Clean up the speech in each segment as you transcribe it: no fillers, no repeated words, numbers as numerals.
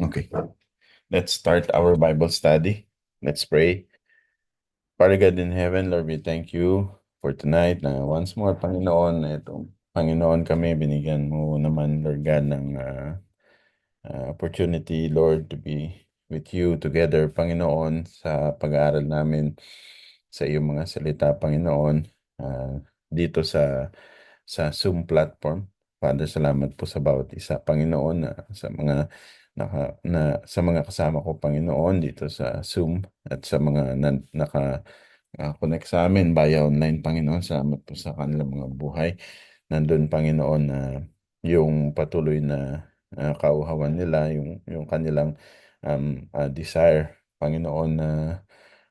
Okay, let's start our Bible study. Let's pray. Father God in heaven, Lord, we thank you for tonight na once more, Panginoon, Panginoon kami, binigyan mo naman, Lord God, ng opportunity, Lord, to be with you together, Panginoon, sa pag-aaral namin sa iyong mga salita, Panginoon, ah, dito sa Zoom platform. Father, salamat po sa bawat isa, Panginoon, na sa mga sa mga kasama ko, Panginoon, dito sa Zoom at sa mga connect sa amin via online, Panginoon. Salamat po sa kanilang mga buhay. Nandun, Panginoon, na yung patuloy na kauhawan nila, yung kanilang desire, Panginoon, na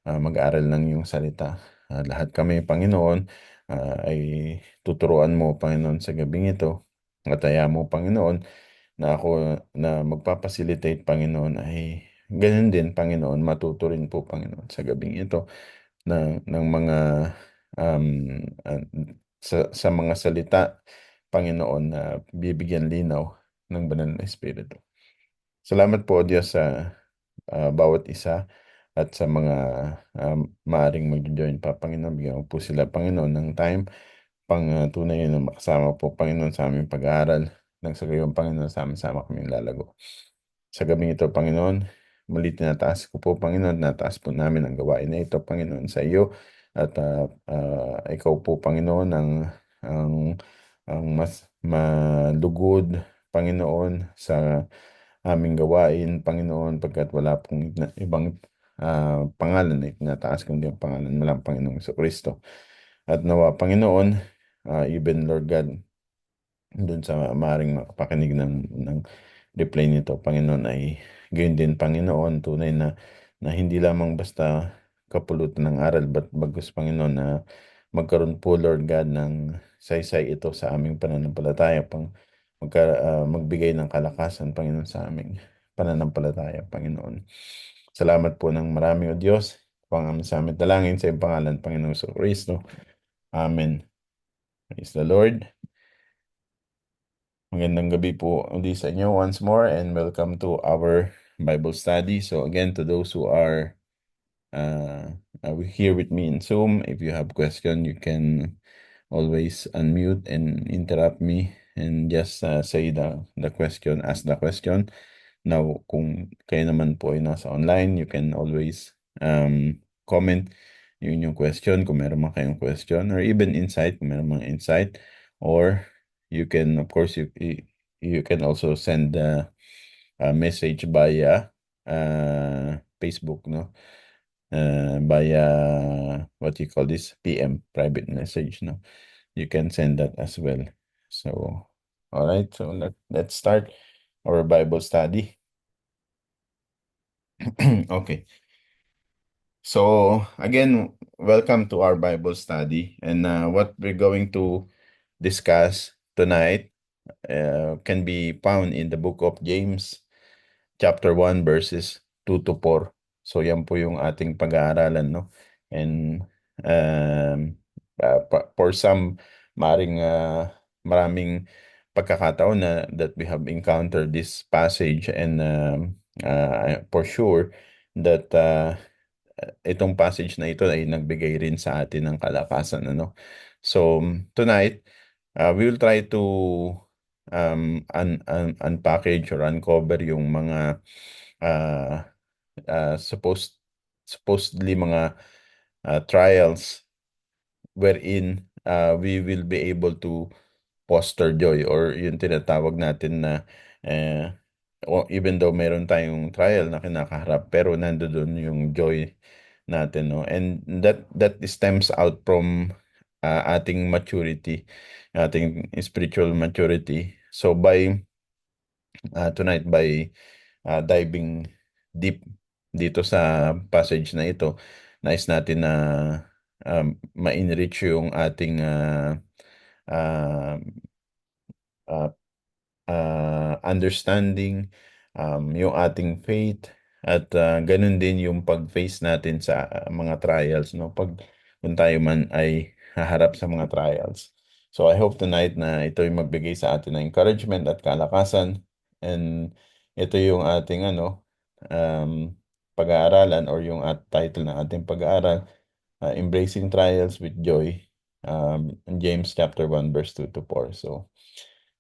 mag-aral ng iyong salita. Lahat kami, Panginoon, ay tuturuan mo, Panginoon, sa gabing ito. At ayaw mo, Panginoon, na ako na magpapacilitate, Panginoon, ay ganun din, Panginoon, matuto rin po, Panginoon, sa gabing ito ng mga um, ah, sa mga salita, Panginoon, na bibigyan linaw ng banal na Espiritu. Salamat po, Diyos, sa bawat isa at sa mga maaring mag-join pa, Panginoon. Bigyan mo po sila, Panginoon, ng time tunay na makasama po, Panginoon, sa aming pag-aaral. Nang sa gayon, Panginoon, sama-sama kaming lalago. Sa gabing ito, Panginoon, muli tinataas ko po, Panginoon, nataas po namin ang gawain na ito, Panginoon, sa iyo. At ikaw po, Panginoon, ang, ang mas malugod, Panginoon, sa aming gawain, Panginoon, pagkat wala pong ibang pangalan na itinataas kundi ang pangalan mo lang, Panginoong Kristo. At nawa, Panginoon, even Lord God, doon sa maaaring makapakinig ng replay nito, Panginoon, ay gayon din, Panginoon, tunay na hindi lamang basta kapulutan ng aral, but bagus, Panginoon, na magkaroon po, Lord God, ng saysay ito sa aming pananampalataya, magbigay ng kalakasan, Panginoon, sa aming pananampalataya, Panginoon. Salamat po ng marami, O Diyos, pang aming sa aming dalangin sa iyong pangalan, Panginoon sa Kristo. Amen. Praise the Lord. Magandang gabi po ulit sa inyo once more and welcome to our Bible study. So again, to those who are here with me in Zoom, if you have question, you can always unmute and interrupt me and just say the question, ask the question. Now, kung kayo naman po ay nasa online, you can always comment yung question kung meron man kayong question or even insight kung meron mga insight, or you can, of course, you can also send a message via Facebook, no? Via what you call this, PM, private message, no? You can send that as well. So, all right, so let's start our Bible study. Okay. So again, welcome to our Bible study. And what we're going to discuss tonight can be found in the book of James, chapter 1, verses 2 to 4. So yan po yung ating pag-aaralan, no? And for some, maraming pagkakataon na that we have encountered this passage, and for sure that itong passage na ito ay nagbigay rin sa atin ng kalakasan, ano? So tonight, we will try to unpackage or uncover yung mga uh, supposedly mga trials wherein we will be able to foster joy, or yung tinatawag natin na even though meron tayong trial na kinakaharap, pero nandoon yung joy natin, no? And that stems out from ating maturity, ating spiritual maturity. So tonight, by diving deep dito sa passage na ito, nais natin na ma-enrich yung ating uh, uh, understanding, yung ating faith, at ganun din yung pag-face natin sa mga trials, no? Kung tayo man ay haharap sa mga trials. So I hope tonight na ito ay magbigay sa atin ng encouragement at kalakasan, And ito yung ating ano, um, pag-aaralan or yung title ng ating pag-aaral, Embracing Trials with Joy, in James chapter 1 verse 2 to 4. So,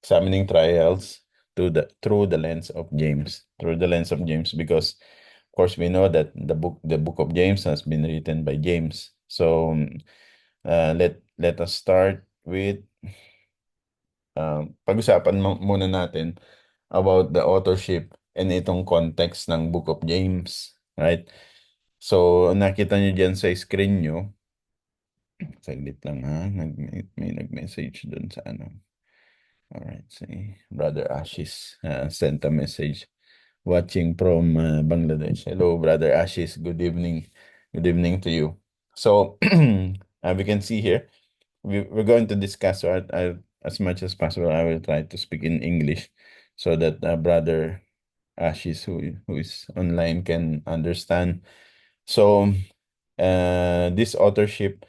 examining trials through the lens of James, because of course we know that the book of James has been written by James. So let us start with pag-usapan muna natin about the authorship and itong context ng Book of James, right? So nakita niyo diyan sa screen niyo, saglit lang ha, may nag-message doon sa ano. Alright, si Brother Ashish sent a message watching from Bangladesh. Hello, Brother Ashish. Good evening. Good evening to you. So, we can see here, we're going to discuss, or as much as possible, I will try to speak in English so that Brother Ashish, who is online, can understand. So, this authorship,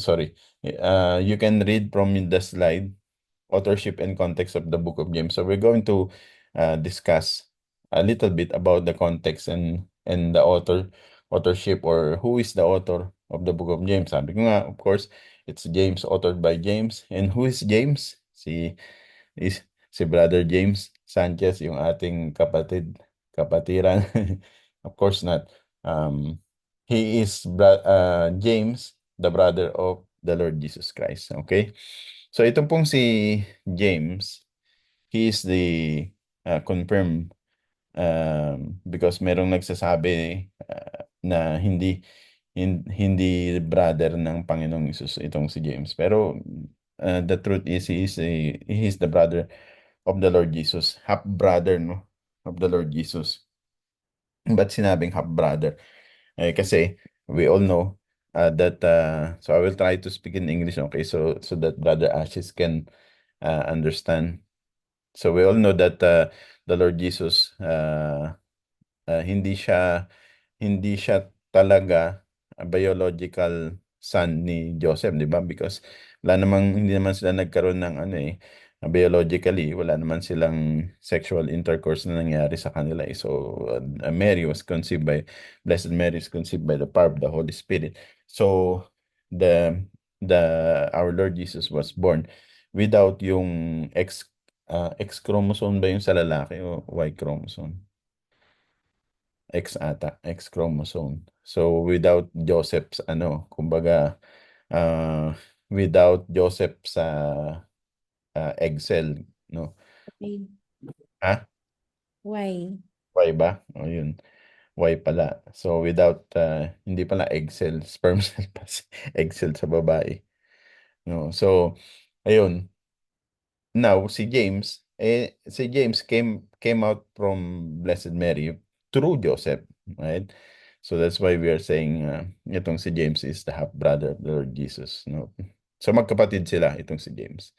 sorry, you can read from the slide, authorship and context of the book of James. So we're going to discuss a little bit about the context and the authorship, or who is the author of the book of James. Sabi ko nga, of course, it's James, authored by James. And who is James? Is si Brother James Sanchez, yung ating kapatiran. Of course not. Um, he is James, the brother of the Lord Jesus Christ. Okay? So itong pong si James, he is the confirmed, because merong nagsasabi na hindi brother ng Panginoong Hesus itong si James. Pero the truth is he is the brother of the Lord Jesus, half brother, no, of the Lord Jesus. Ba't sinabing half brother? Kasi we all know that so I will try to speak in English, okay, so that Brother Ashes can understand. So we all know that the Lord Jesus, hindi siya talaga biological son ni Joseph, di ba? Because hindi naman sila nagkaroon ng ano biologically, wala naman silang sexual intercourse na nangyari sa kanila. So Blessed Mary is conceived by the power of the Holy Spirit. So the the our Lord Jesus was born without yung X chromosome ba yung sa lalaki o Y chromosome? X ata, X chromosome. So without Joseph's ano, kumbaga uh, without Joseph sa egg cell, no? Why? Ha? Why? Y ba? O yun. Y pala. So without hindi pala egg cell, sperm cell pa, egg cell sa babae. No. So ayun. Now si James came out from Blessed Mary through Joseph, right? So that's why we are saying itong si James is the half brother of the Lord Jesus, no? So magkapatid sila itong si James.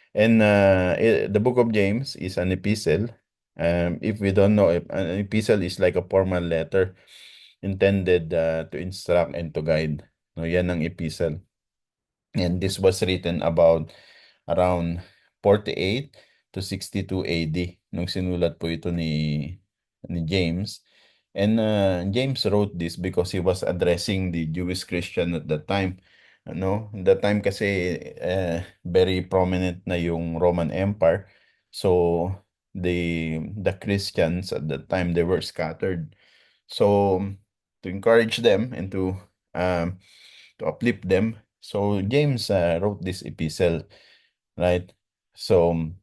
And the book of James is an epistle. If we don't know, an epistle is like a formal letter intended to instruct and to guide. No, yan ang epistle. And this was written about around 48 to 62 AD nung sinulat po ito ni James. And James wrote this because he was addressing the Jewish Christian at that time. Ano, that time kasi very prominent na yung Roman Empire. So the Christians at that time, they were scattered. So to encourage them and to uplift them, so James wrote this epistle, right? So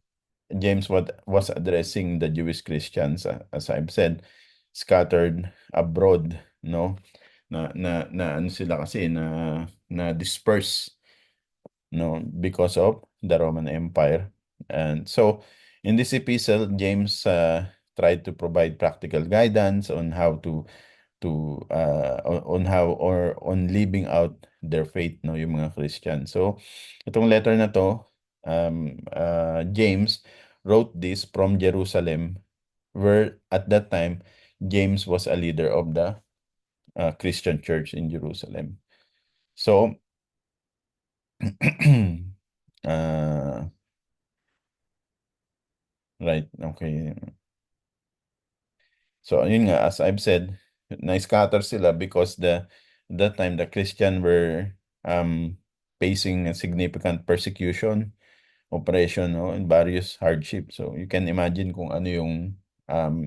James was addressing the Jewish Christians, as I've said, scattered abroad, no? Na ano sila kasi na disperse, no, because of the Roman Empire. And so in this epistle, James tried to provide practical guidance on how on how or on living out their faith, no, yung mga Christian. So itong letter na to, James wrote this from Jerusalem, where at that time James was a leader of the Christian church in Jerusalem. So uh, right, okay. So yun nga, as I've said, na-scatter sila because that time the Christian were facing a significant persecution, oppression, no, and various hardships. So you can imagine kung ano yung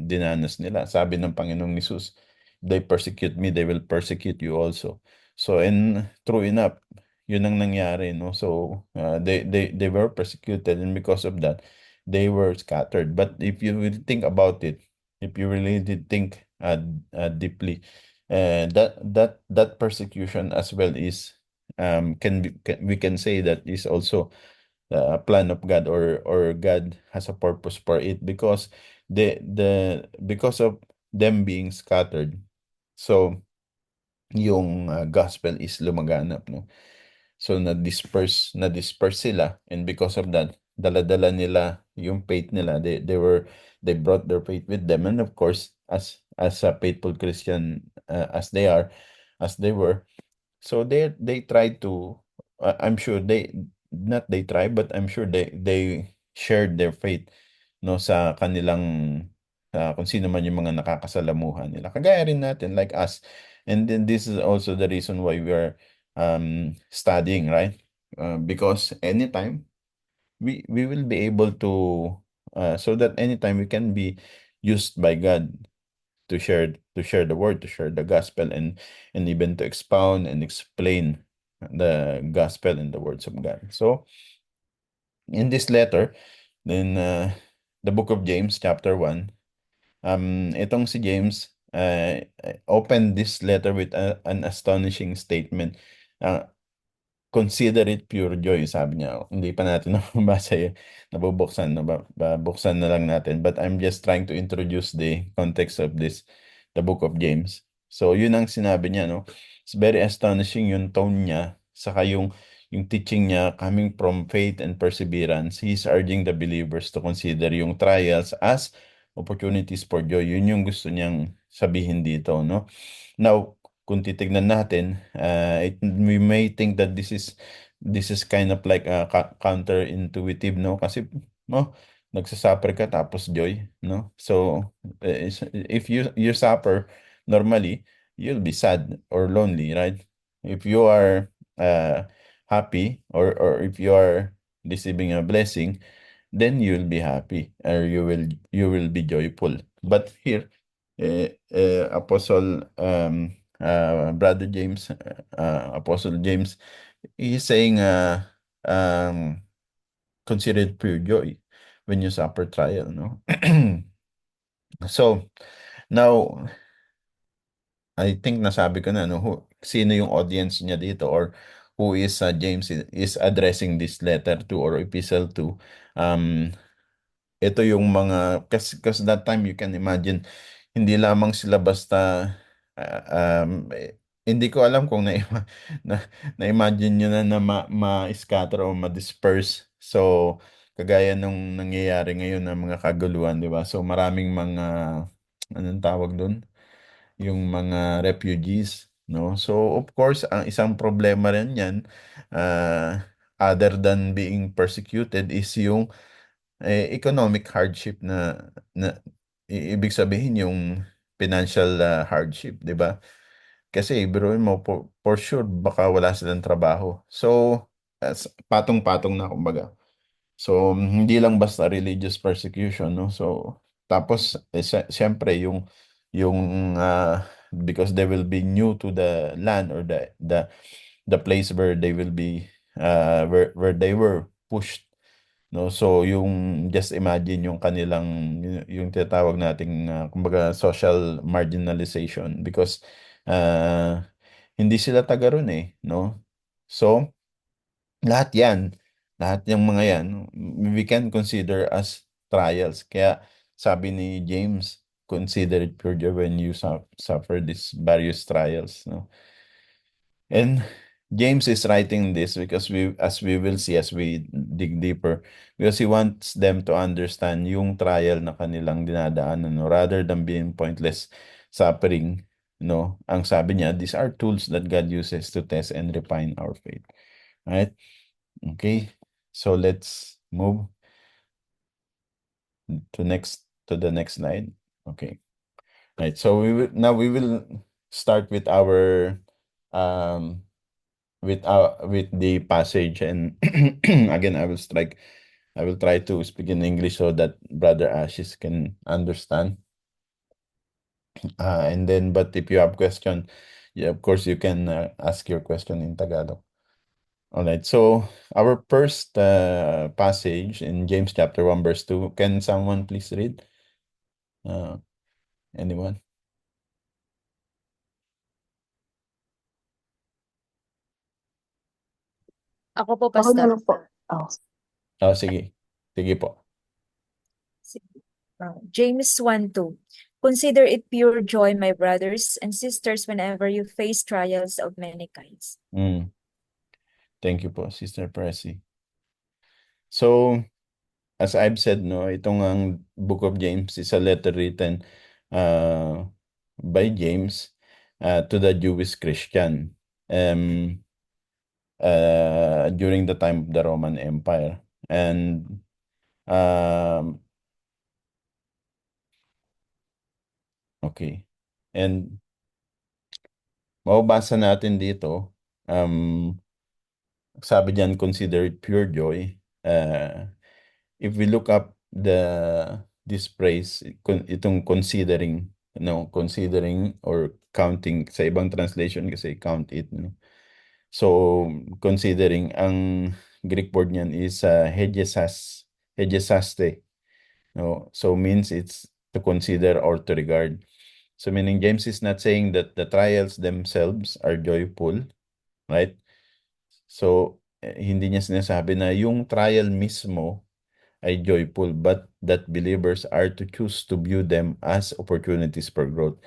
dinanas nila. Sabi ng Panginoong Hesus, they persecute me, they will persecute you also. So and true enough, yun ang nangyari, no. So they were persecuted, and because of that, they were scattered. But if you will think about it, if you really did think deeply, that persecution as well is we can say that is also the plan of God, or God has a purpose for it, because because of them being scattered, so yung gospel is lumaganap, no. So na-disperse sila, and because of that, dala-dala nila yung faith nila. They brought their faith with them, and of course, as a faithful Christian, as they are, as they were, so they try to, I'm sure they, not they try, but I'm sure they shared their faith, no, sa kanilang, kung sino man yung mga nakakasalamuhan nila. Kagaya rin natin, like us. And then this is also the reason why we are studying, right? Because anytime we will be able to, so that anytime we can be used by God to share the word, to share the gospel, and even to expound and explain the gospel and the words of God. So in this letter, then the book of James, chapter 1, itong si James opened this letter with an astonishing statement. Uh, Consider it pure joy, sabi niya. Hindi pa natin nababasa yun. Nabubuksan, babuksan na lang natin. But I'm just trying to introduce the context of this, the book of James. So, yun ang sinabi niya, no? It's very astonishing yung tone niya, saka yung teaching niya coming from faith and perseverance. He's urging the believers to consider yung trials as opportunities for joy. Yun yung gusto niyang sabihin dito, no? Now, kung titignan natin, we may think that this is kind of like counterintuitive, no? Kasi, no, nagsasuffer ka tapos joy, no? So, if you suffer normally, you'll be sad or lonely, right? If you are happy, or if you are receiving a blessing, then you'll be happy, or you will be joyful. But here, Apostle Brother James, Apostle James, he's saying, consider it pure joy when you suffer trial, no? So now, I think nasabi ko na, no, sino yung audience niya dito, or who is James is addressing this letter to, or epistle to. Ito yung mga, kasi that time you can imagine, hindi lamang sila basta, hindi ko alam kung na, na-imagine nyo na ma-scatter o ma-disperse. So, kagaya nung nangyayari ngayon ng mga kaguluhan, di ba? So, maraming mga, anong tawag doon? Yung mga refugees, no? So, of course, ang isang problema rin yan, other than being persecuted, is yung economic hardship, na ibig sabihin yung financial hardship, 'di ba? Kasi biruin mo, for sure baka wala silang trabaho. So patong-patong na, kumbaga. So hindi lang basta religious persecution, no? So tapos siyempre yung because they will be new to the land, or the place where they will be, where they were pushed, no. So yung just imagine yung kanilang, yung tinatawag nating, kumbaga, social marginalization, because uh, hindi sila taga ron, no. So lahat yan, lahat yung mga yan, we can consider as trials. Kaya sabi ni James, consider it pure joy when you suffer these various trials, no. And James is writing this because as we will see as we dig deeper, because he wants them to understand yung trial na kanilang dinadaanan, no, rather than being pointless suffering, no. Ang sabi niya, these are tools that God uses to test and refine our faith. Right? Okay. So let's move to the next slide. Okay. Right. So we will start um with the passage, and again I will try to speak in English so that Brother Ashes can understand. And then, but if you have question, yeah, of course you can ask your question in Tagalog. All right. So our first passage in James chapter 1 verse 2. Can someone please read? Uh, anyone? Ako po, Ako na Pastor. lang po. Oh. Oh, sige. Sige po. James 1:2. Consider it pure joy, my brothers and sisters, whenever you face trials of many kinds. Mm, thank you po, Sister Pressy. So, as I've said, no, itong ang Book of James is a letter written uh, by James to the Jewish Christian um, during the time of the Roman Empire. And okay. And mababasa natin dito, sabi diyan, consider it pure joy. If we look up this phrase, itong considering, considering or counting, sa ibang translation kasi count it, no? So, considering, ang Greek word niyan is hegesaste, no? So, means it's to consider or to regard. So, meaning James is not saying that the trials themselves are joyful, right? So, hindi niya sinasabi na yung trial mismo ay joyful, but that believers are to choose to view them as opportunities for growth.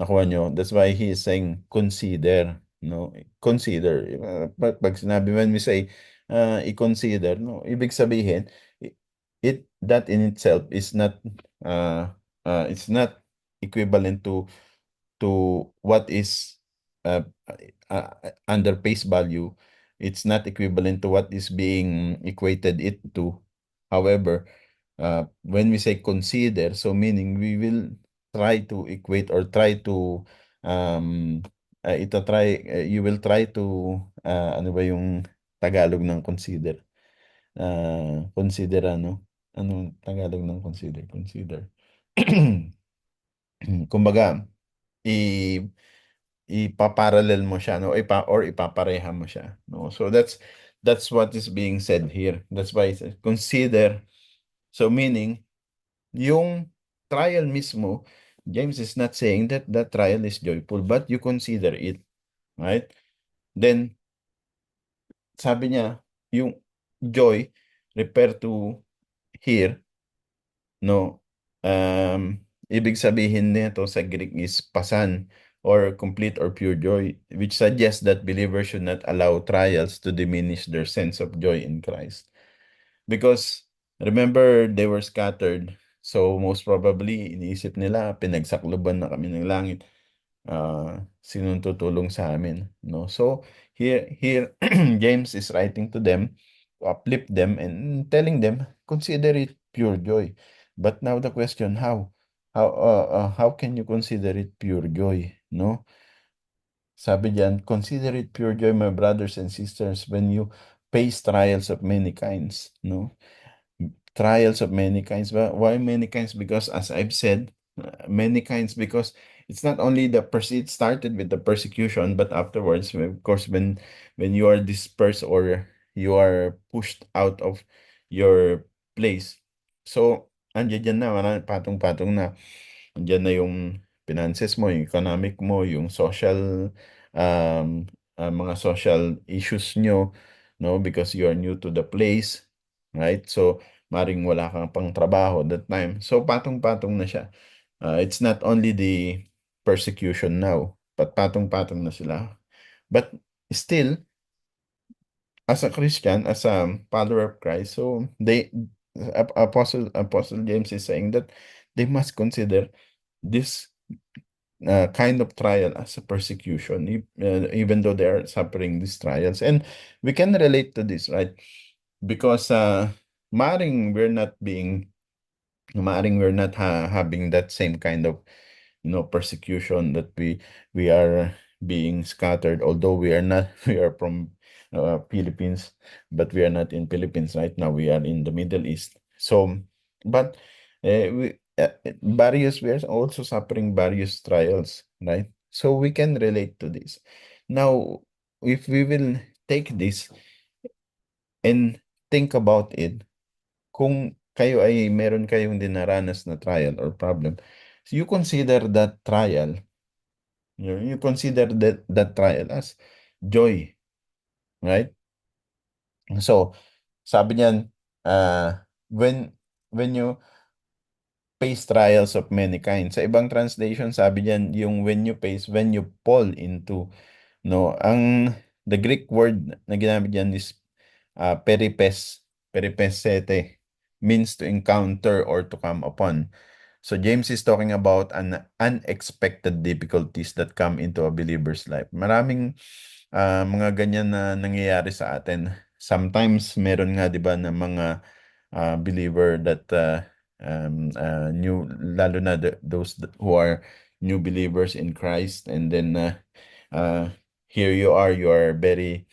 Nakuha nyo? That's why he is saying, consider, no? Consider. Pag sinabi man mi say, i-consider, no? Ibig sabihin, that in itself is not, it's not equivalent to what is uh, under face value. It's not equivalent to what is being equated it to. However, when we say consider, so meaning we will try to equate or try to you will try to ano ba yung Tagalog ng consider? Consider ano? Anong Tagalog ng consider? Consider. Kumbaga, i ipaparallel mo siya, no? Or ipapareha mo siya, no? So that's what is being said here. That's why it says, consider. So meaning, yung trial mismo, James is not saying that that trial is joyful, but you consider it, right? Then, sabi niya, yung joy, refer to here, no? Ibig sabihin nito sa Greek is pasan, or complete or pure joy, which suggests that believers should not allow trials to diminish their sense of joy in Christ. Because remember, they were scattered. So most probably, iniisip nila, pinagsakloban na kami ng langit. Sinong tutulong sa amin, no? So here James is writing to them to uplift them and telling them, consider it pure joy. But now the question, how can you consider it pure joy, no? Sabi diyan, consider it pure joy, my brothers and sisters, when you face trials of many kinds, no? Trials of many kinds. But why many kinds? Because as I've said, many kinds, because it's not only it started with the persecution, but afterwards, of course, when you are dispersed or you are pushed out of your place. So, andiyan dyan na, patong-patong na. Andiyan na yung finances mo, yung economic mo, yung social, mga social issues nyo, no? Because you are new to the place, right? So, maring wala kang pang trabaho that time. So, patong-patong na siya. It's not only the persecution now, but patong-patong na sila. But still, as a Christian, as a follower of Christ, so Apostle James is saying that they must consider this kind of trial as a persecution, even though they are suffering these trials. And we can relate to this, right? Because maring we're not having that same kind of persecution, that we are being scattered, although we are not we are from Philippines, but we are not in Philippines right now. We are in the Middle East. So, but we are also suffering various trials, right? So we can relate to this. Now, if we will take this and think about it, kung kayo ay meron kayong dinaranas na trial or problem, so you consider that trial, you consider that trial as joy, right? So, sabi niyan, when you face trials of many kinds. Sa ibang translation, sabi diyan, yung when you fall into, no, the Greek word na ginamit diyan is peripesete, means to encounter or to come upon. So James is talking about an unexpected difficulties that come into a believer's life. Maraming mga ganyan na nangyayari sa atin. Sometimes meron nga 'di ba na mga believer that lalo na who are new believers in Christ, and then uh, here you are very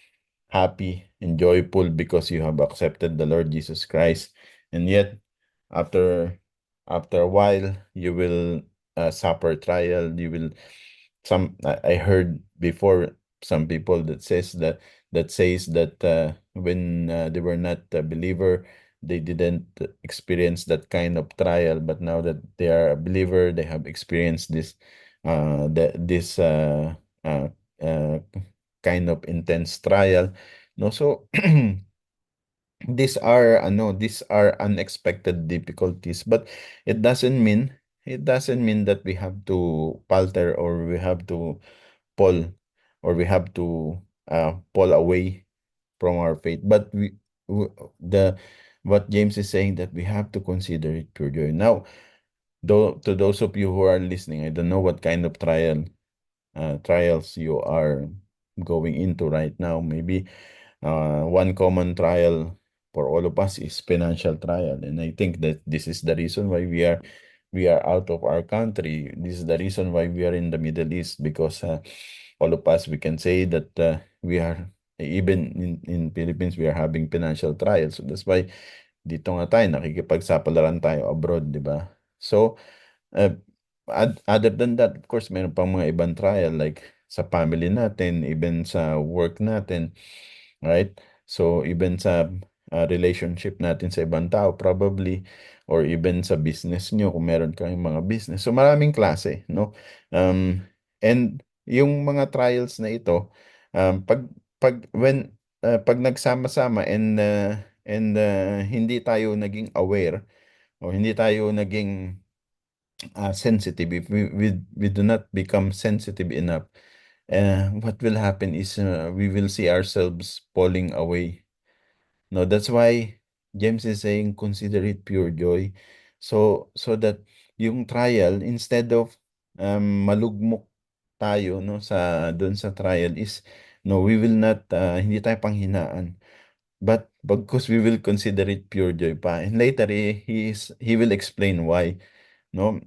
happy and joyful because you have accepted the Lord Jesus Christ. And yet, after a while, you will suffer trial. You will I heard before some people that says that when they were not a believer, they didn't experience that kind of trial. But now that they are a believer, they have experienced this uh, uh, kind of intense trial. No, so these are unexpected difficulties, but it doesn't mean that we have to palter, or we have to fall, or we have to fall away from our faith. But w- the what James is saying, that we have to consider it pure joy. Now, though, to those of you who are listening, I don't know what kind of trials you are going into right now. Maybe one common trial for all of us is financial trial, and I think that this is the reason why we are out of our country. This is the reason why we are in the Middle East, because all of us, we can say that we are, even in Philippines, we are having financial trials. So that's why dito nga tayo nakikipagsapalaran tayo abroad, di ba? So Uh, other than that, of course, meron pang mga ibang trial, like sa family natin, even sa work natin, right? So even sa relationship natin sa ibang tao, probably, or even sa business nyo, kung meron kayong mga business. So maraming klase, no? And yung mga trials na ito, pag nagsama-sama, and hindi tayo naging aware, o hindi tayo naging sensitive, if we do not become sensitive enough, what will happen is we will see ourselves falling away. No, that's why James is saying, consider it pure joy. So that yung trial, instead of malugmok tayo, no, sa doon sa trial, is no, we will not, hindi tayo panghinaan. But because we will consider it pure joy pa. And later, he will explain why. No?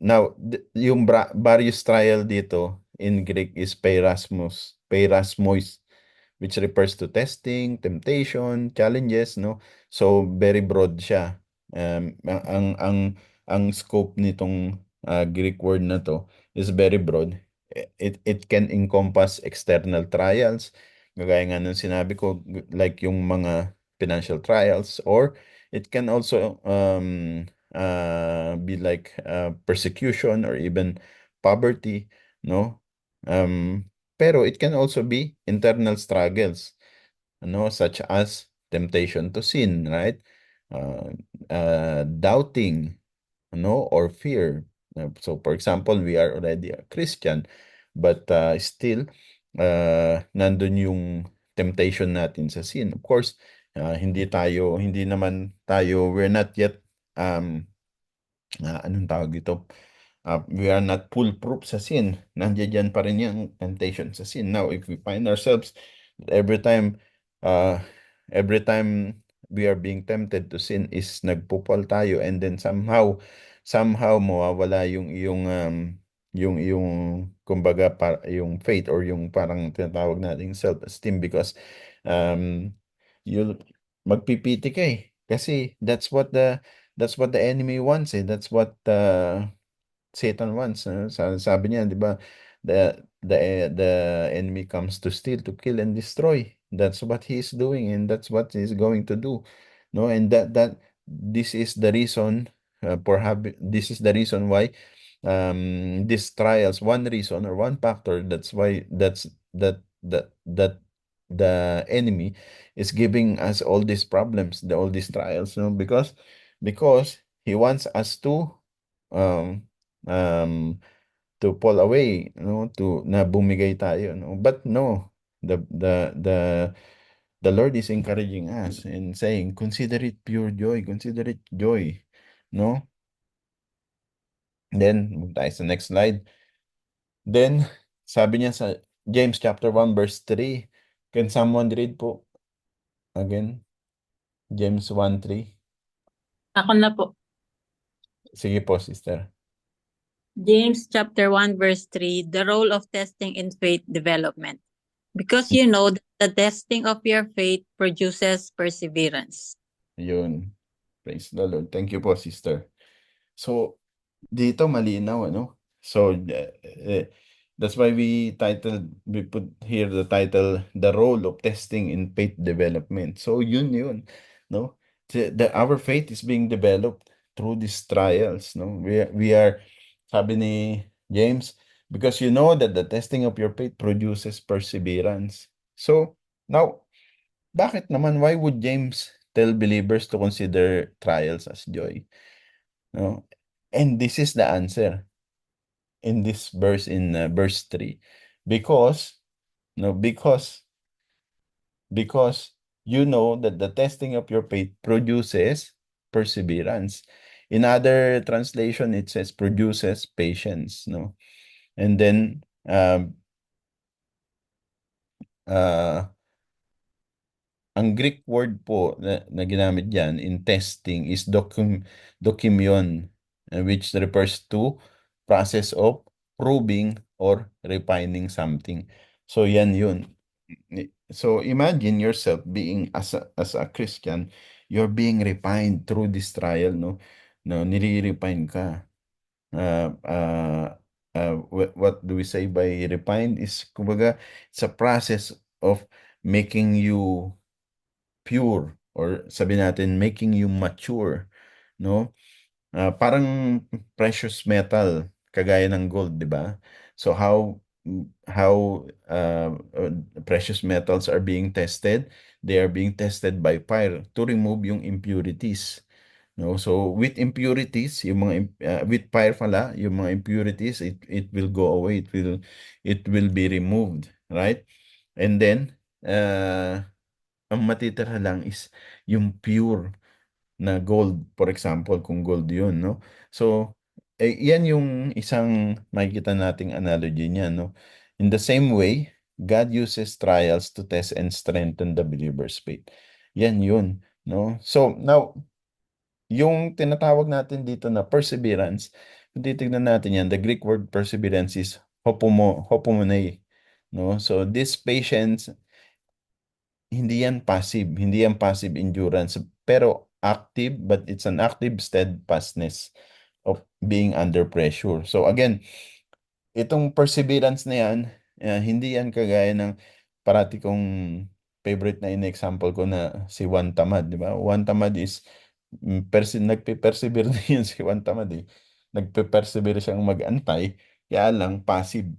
Now, yung various trial dito in Greek is peirasmos, which refers to testing, temptation, challenges, no? So, very broad siya. Ang scope nitong Greek word na to is very broad. It can encompass external trials, gaya nga ng sinabi ko, like yung mga financial trials, or it can also be like persecution, or even poverty, no? Um, pero it can also be internal struggles, such as temptation to sin, right? Uh, Doubting, or fear. So, for example, we are already a Christian, but still, nandun yung temptation natin sa sin. Of course, hindi naman tayo, we're not yet, anong tawag dito? We are not foolproof sa sin. Nandiyan pa rin yung temptation sa sin. Now, if we find ourselves every time, uh, every time we are being tempted to sin is nagpupal tayo, and then somehow mawawala yung iyong yung kumbaga yung faith or yung parang tinatawag nating self-esteem because um you magpipiti ka eh. Kasi that's what the enemy wants eh. That's what Satan wants. Sabi niya, 'di ba? The enemy comes to steal, to kill and destroy. That's what he is doing and that's what he's going to do. No, and that this is the reason this is the reason why these trials, one reason or one factor that's why that the enemy is giving us all these problems, all these trials, because he wants us um um to fall away, to na bumigay tayo, but no, the the Lord is encouraging us and saying, consider it pure joy, consider it joy, no? Then, move tayo sa next slide. Then, sabi niya sa James chapter 1 verse 3. Can someone read po again? James 1:3. Ako na po. Sige po, sister. James chapter 1 verse 3, the role of testing in faith development. Because you know that the testing of your faith produces perseverance. Yun. Praise the Lord. Thank you po, sister. So, dito malinaw, ano? So, that's why we put here the title, The Role of Testing in Faith Development. So, yun, no? Our faith is being developed through these trials, no? We are, sabi ni James, because you know that the testing of your faith produces perseverance. So, now, bakit naman, why would James tell believers to consider trials as joy? No? And this is the answer in this verse, in verse 3. Because, no, because you know that the testing of your faith produces perseverance. In other translation, it says produces patience, no? And then ang Greek word po na ginamit diyan in testing is dokimion, which refers to process of proving or refining something. So yan yun. So imagine yourself being as a Christian, you're being refined through this trial, no? No, nire-refine ka. What do we say by refined is kumbaga it's a process of making you pure, or sabi natin making you mature, no? Parang precious metal kagaya ng gold, 'di ba? So how precious metals are being tested? They are being tested by fire to remove yung impurities. No, so with impurities, with fire pala, yung mga impurities, it will go away. It will be removed, right? And then ang matitira lang is yung pure na gold, for example, kung gold yun, no? So, yan yung isang makikita nating analogy niya, no? In the same way, God uses trials to test and strengthen the believer's faith. Yan yun, no? So, now, yung tinatawag natin dito na perseverance, kung titignan natin yan, the Greek word perseverance is hopomonei, no? So, this patience, hindi yan passive endurance, pero active, but it's an active steadfastness of being under pressure. So again, itong perseverance na yan, hindi yan kagaya ng parati kong favorite na in-example ko na si Juan Tamad, di ba? Juan Tamad is nagpe-persevere na yun si Juan Tamad eh. Nagpe-persevere siyang mag-antay, kaya lang passive,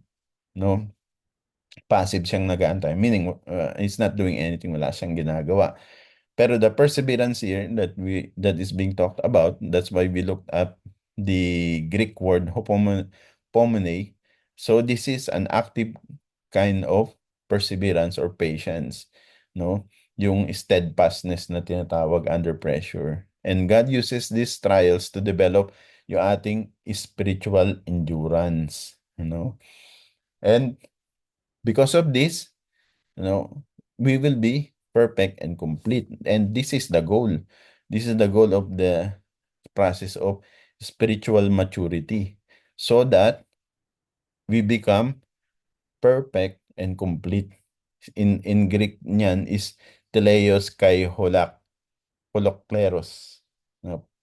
no? Passive siyang nag-aantay, meaning he's not doing anything, wala siyang ginagawa. Pero the perseverance here that is being talked about, that's why we looked at the Greek word hopomone. So this is an active kind of perseverance or patience, no? Yung steadfastness na tinatawag under pressure. And God uses these trials to develop yung ating spiritual endurance, And because of this, we will be perfect and complete. And this is the goal. This is the goal of the process of spiritual maturity. So that we become perfect and complete. In Greek niyan is teleios kai holokleros.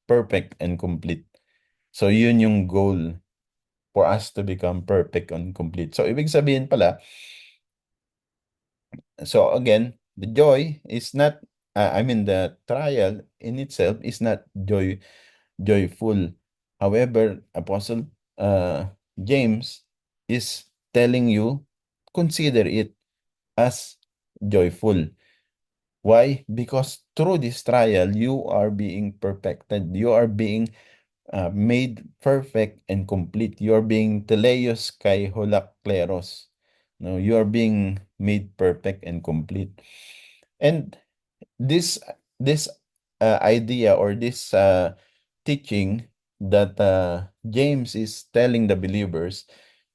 Perfect and complete. So yun yung goal for us to become perfect and complete. So ibig sabihin pala, so again, the joy is not, the trial in itself is not joyful. However, Apostle James is telling you, consider it as joyful. Why? Because through this trial, you are being perfected. You are being made perfect and complete. You are being teleios kai holakleros. No, you are being made perfect and complete. And this this idea or this teaching that James is telling the believers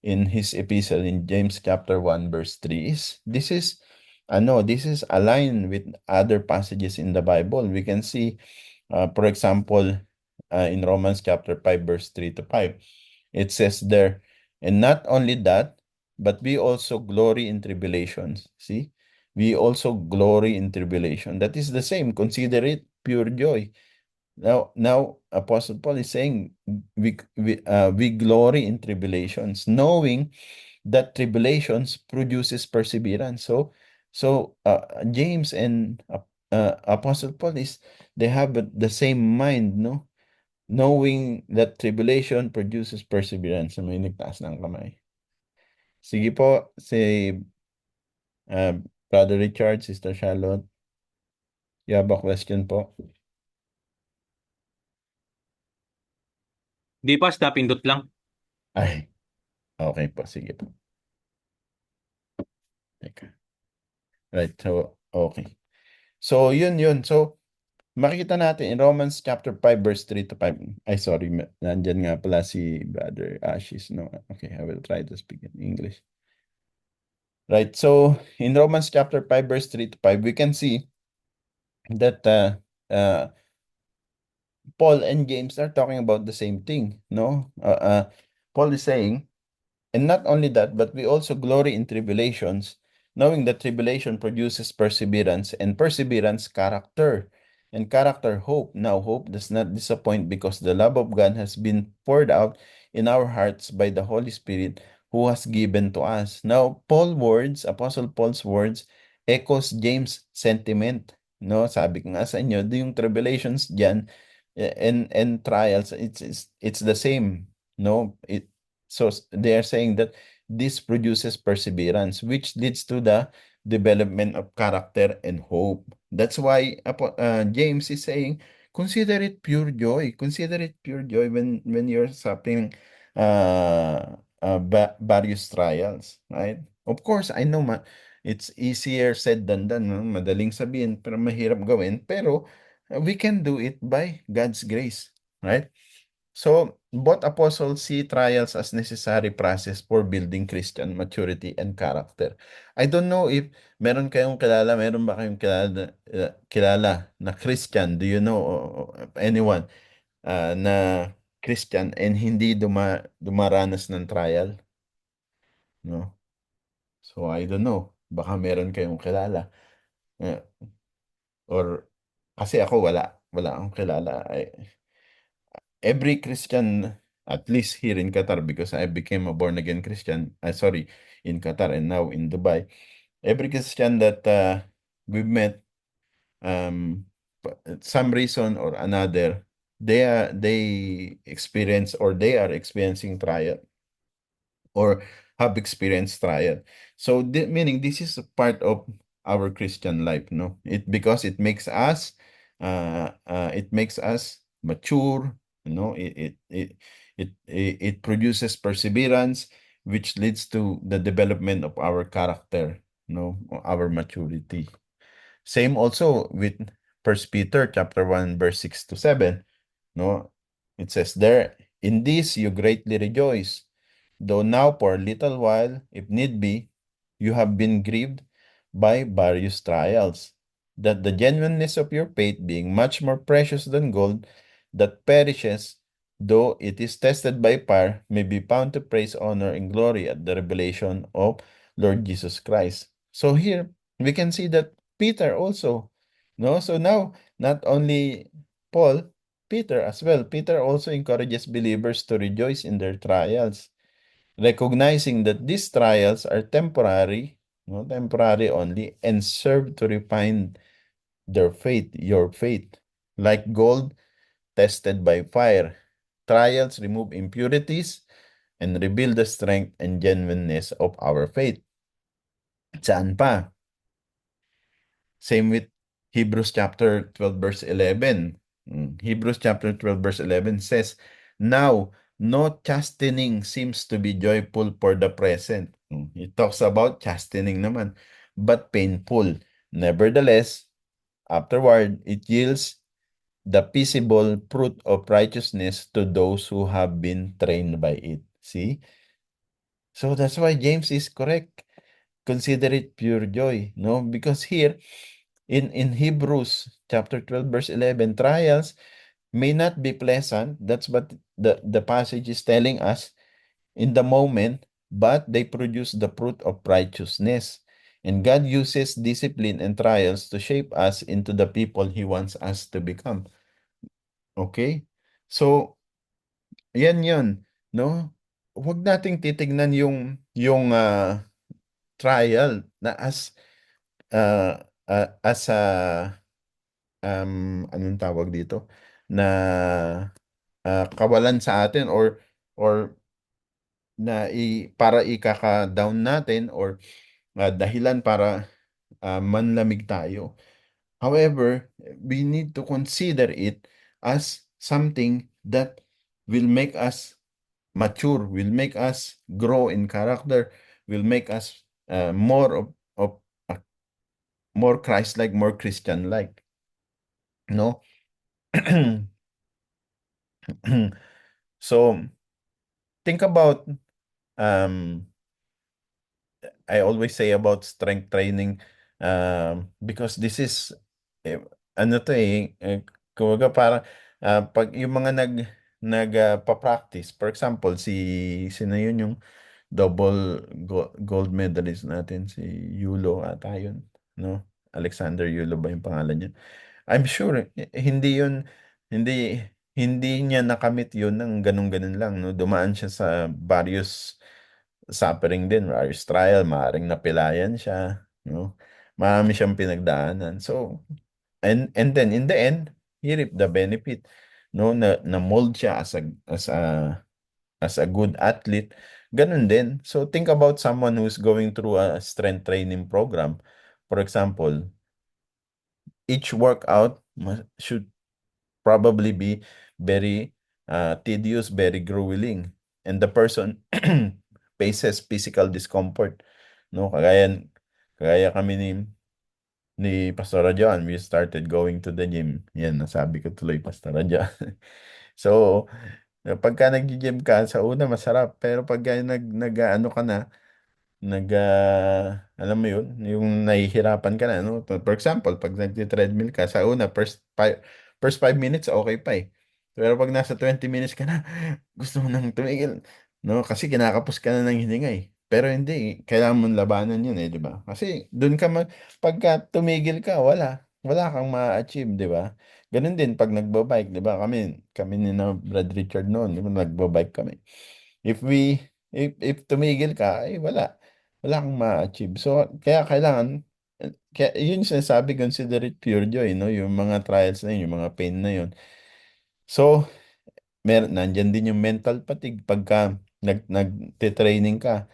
in his epistle in James chapter 1 verse 3 is this is aligned with other passages in the Bible. We can see for example in Romans chapter 5 verse 3 to 5, it says there, and not only that, but we also glory in tribulations. See, we also glory in tribulation. That is the same. Consider it pure joy. Now, Apostle Paul is saying we glory in tribulations, knowing that tribulations produces perseverance. So James and Apostle Paul they have the same mind, no? Knowing that tribulation produces perseverance. May nagtaas ng kamay. Sige po, si uh, Brother Richard, Sister Charlotte. You have a question po? Di pas, napindot lang. Ay, okay po. Sige po. Teka. Right, so, okay. So, yun. So, makikita natin in Romans chapter 5 verse 3 to 5. Ay, sorry. Nandyan nga pala si Brother Ashes. No? Okay, I will try to speak in English. Right, so in Romans chapter 5 verse 3 to 5, we can see that Paul and James are talking about the same thing, no? Paul is saying, and not only that, but we also glory in tribulations, knowing that tribulation produces perseverance, and perseverance, character, and character, hope. Now, hope does not disappoint because the love of God has been poured out in our hearts by the Holy Spirit who has given to us. Now, Apostle Paul's words, echoes James' sentiment. No, sabi ko nga sa inyo, yung tribulations dyan and trials, it's the same. No, so they are saying that this produces perseverance, which leads to the development of character and hope. That's why James is saying, consider it pure joy. Consider it pure joy when you're suffering various trials, right? Of course, I know it's easier said than done. No? Madaling sabihin, pero mahirap gawin. Pero we can do it by God's grace, right? So, both apostles see trials as necessary process for building Christian maturity and character. I don't know if meron ba kayong kilala na Christian? Do you know anyone na Christian and hindi dumaranas ng trial? No? So, I don't know. Baka meron kayong kilala. Or, kasi ako wala akong kilala. Every Christian, at least here in Qatar, because I became a born again Christian, in Qatar and now in Dubai, every Christian that we've met, some reason or another, they experience or they are experiencing trial or have experienced trial. So meaning this is a part of our Christian life, no? Because it makes us mature, you know, it produces perseverance, which leads to the development of our character, no, our maturity. Same also with First Peter chapter 1, verse 6 to 7. No, it says there, in this you greatly rejoice, though now for a little while, if need be, you have been grieved by various trials, that the genuineness of your faith, being much more precious than gold that perishes, though it is tested by fire, may be found to praise, honor, and glory at the revelation of Lord Jesus Christ. So here we can see that Peter also, no? So now not only Paul, Peter as well. Peter also encourages believers to rejoice in their trials, recognizing that these trials are temporary, no, temporary only, and serve to refine their faith, your faith. Like gold tested by fire, trials remove impurities and reveal the strength and genuineness of our faith. Saan pa? Same with Hebrews chapter 12 verse 11. Hebrews chapter 12 verse 11 says, "Now, no chastening seems to be joyful for the present." It talks about chastening naman, but painful. Nevertheless, afterward, it yields the peaceable fruit of righteousness to those who have been trained by it. See? So that's why James is correct. Consider it pure joy, no? Because here in Hebrews chapter 12 verse 11, trials may not be pleasant. That's what the passage is telling us in the moment, but they produce the fruit of righteousness. And God uses discipline and trials to shape us into the people He wants us to become. Okay? So, yan yun, no? Huwag nating titignan yung trial na as a anong tawag dito? Na kawalan sa atin or para ikaka-down natin or dahilan para manlamig tayo. However, we need to consider it as something that will make us mature, will make us grow in character, will make us more of more Christ-like, more Christian-like. No? So, think about um I always say about strength training because this is eh, ano to kumbaga para pag yung mga pa-practice, for example, sino yun yung gold medalist natin, si Yulo ata yun, no? Alexander Yulo ba yung pangalan niya? I'm sure hindi hindi niya nakamit yun ng ganun-ganun lang, no? Dumaan siya sa various suffering din, various trial, maaaring napilayan siya, no? Marami siyang pinagdaanan. So, and then in the end, he reaped the benefit, no? Na mold siya as a good athlete. Ganun din. So, think about someone who's going through a strength training program. For example, each workout should probably be very tedious, very grueling. And the person faces physical discomfort. No, kagaya kami ni Pastor John, we started going to the gym. Yan, nasabi ko tuloy, Pastor John. So, pagka nag-gym ka, sa una masarap, pero pagka ano ka na, alam mo yun, yung nahihirapan ka na, no? For example, pag nagti-treadmill ka, sa una, first 5 minutes, okay pa eh. Pero pag nasa 20 minutes ka na, gusto mo nang tumigil, no? Kasi kinakapos ka na ng hininga eh. Pero hindi, kailangan mong labanan yun eh, di ba? Kasi doon pagka tumigil ka, wala kang ma-achieve, di ba? Ganun din pag nagbo-bike, di ba? Kami ni na Brad Richard noon, di ba? Nagbo-bike kami. If tumigil ka, ay wala kang ma-achieve. So, kaya kailangan, kaya yun yung sinasabi, consider it pure joy, no? Yung mga trials na yun, yung mga pain na yun. So, nandyan din yung mental fatigue pagka nagte-training ka.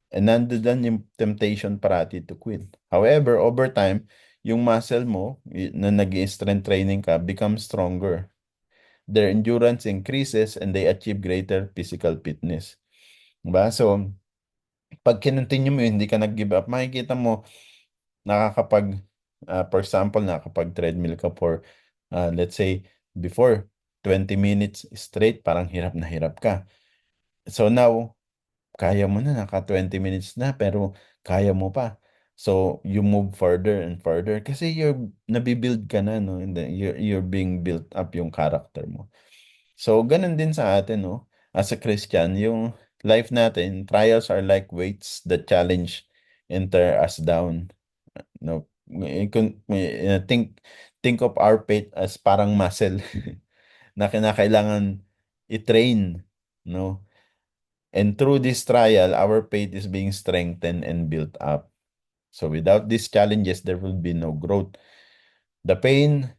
And nandoon yung temptation parati to quit. However, over time, yung muscle mo na nag-strength training ka becomes stronger. Their endurance increases and they achieve greater physical fitness. Diba? So, pag kinontinue mo yun, hindi ka nag-give up, makikita mo, for example, nakakapag-treadmill ka for, let's say, before 20 minutes straight, parang hirap na hirap ka. So now, kaya mo na, naka 20 minutes na, pero kaya mo pa. So, you move further and further kasi nabibuild ka na, no? You're being built up yung character mo. So, ganun din sa atin, no? As a Christian, yung life natin, trials are like weights that challenge and tear us down. No, think of our faith as parang muscle na kinakailangan i-train, no? And through this trial, our faith is being strengthened and built up. So without these challenges, there will be no growth. The pain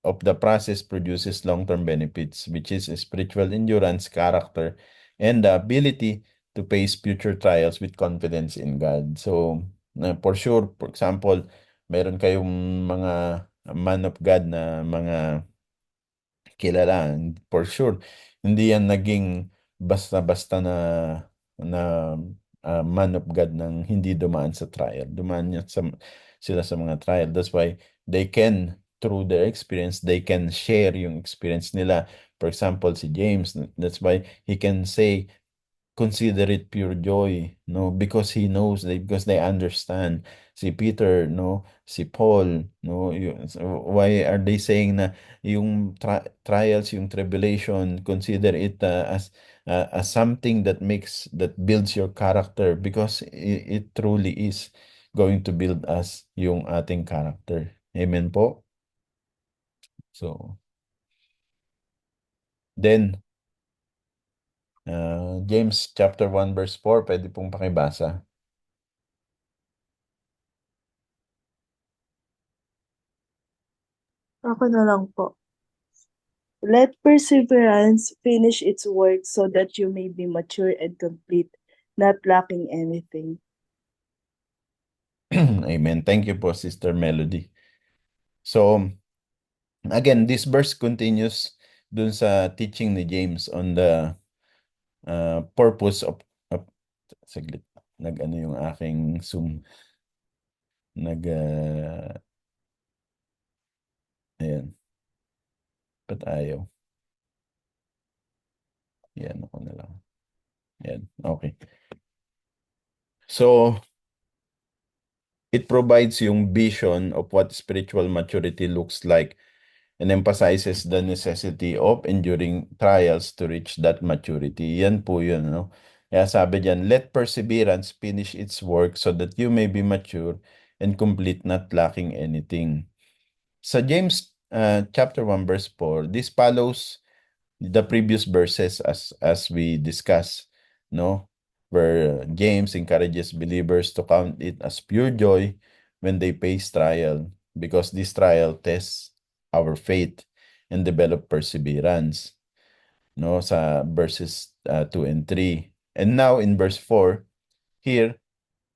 of the process produces long-term benefits, which is spiritual endurance, character, and the ability to face future trials with confidence in God. So, for sure, for example, meron kayong mga man of God na mga kilala, for sure. Hindi yan naging basta-basta na man of God nang hindi dumaan sa trial. Dumaan sila sa mga trial. That's why they can, through their experience, they can share yung experience nila. For example, si James, that's why he can say, consider it pure joy, no, because he knows they because they understand. Si Peter, no, si Paul, no, so why are they saying na yung trials, yung tribulation, consider it as something that builds your character, because it truly is going to build us yung ating character. Amen po. So then James chapter 1 verse 4, pwede pong pakibasa. Ako na lang po. Let perseverance finish its work so that you may be mature and complete, not lacking anything. Amen. Thank you po, Sister Melody. So, again, this verse continues dun sa teaching ni James on the purpose of saglit, nag-ano yung aking Zoom. Ayan. Ba't ayaw? Yan, ako na lang. Yan, okay. So, it provides yung vision of what spiritual maturity looks like and emphasizes the necessity of enduring trials to reach that maturity. Yan po yun, no? Kaya sabi diyan, let perseverance finish its work so that you may be mature and complete, not lacking anything. Sa James chapter 1 verse 4, this follows the previous verses as we discussed, no? Where James encourages believers to count it as pure joy when they face trial, because this trial tests our faith and develop perseverance, no? Sa verses 2 and 3. And now in verse 4, here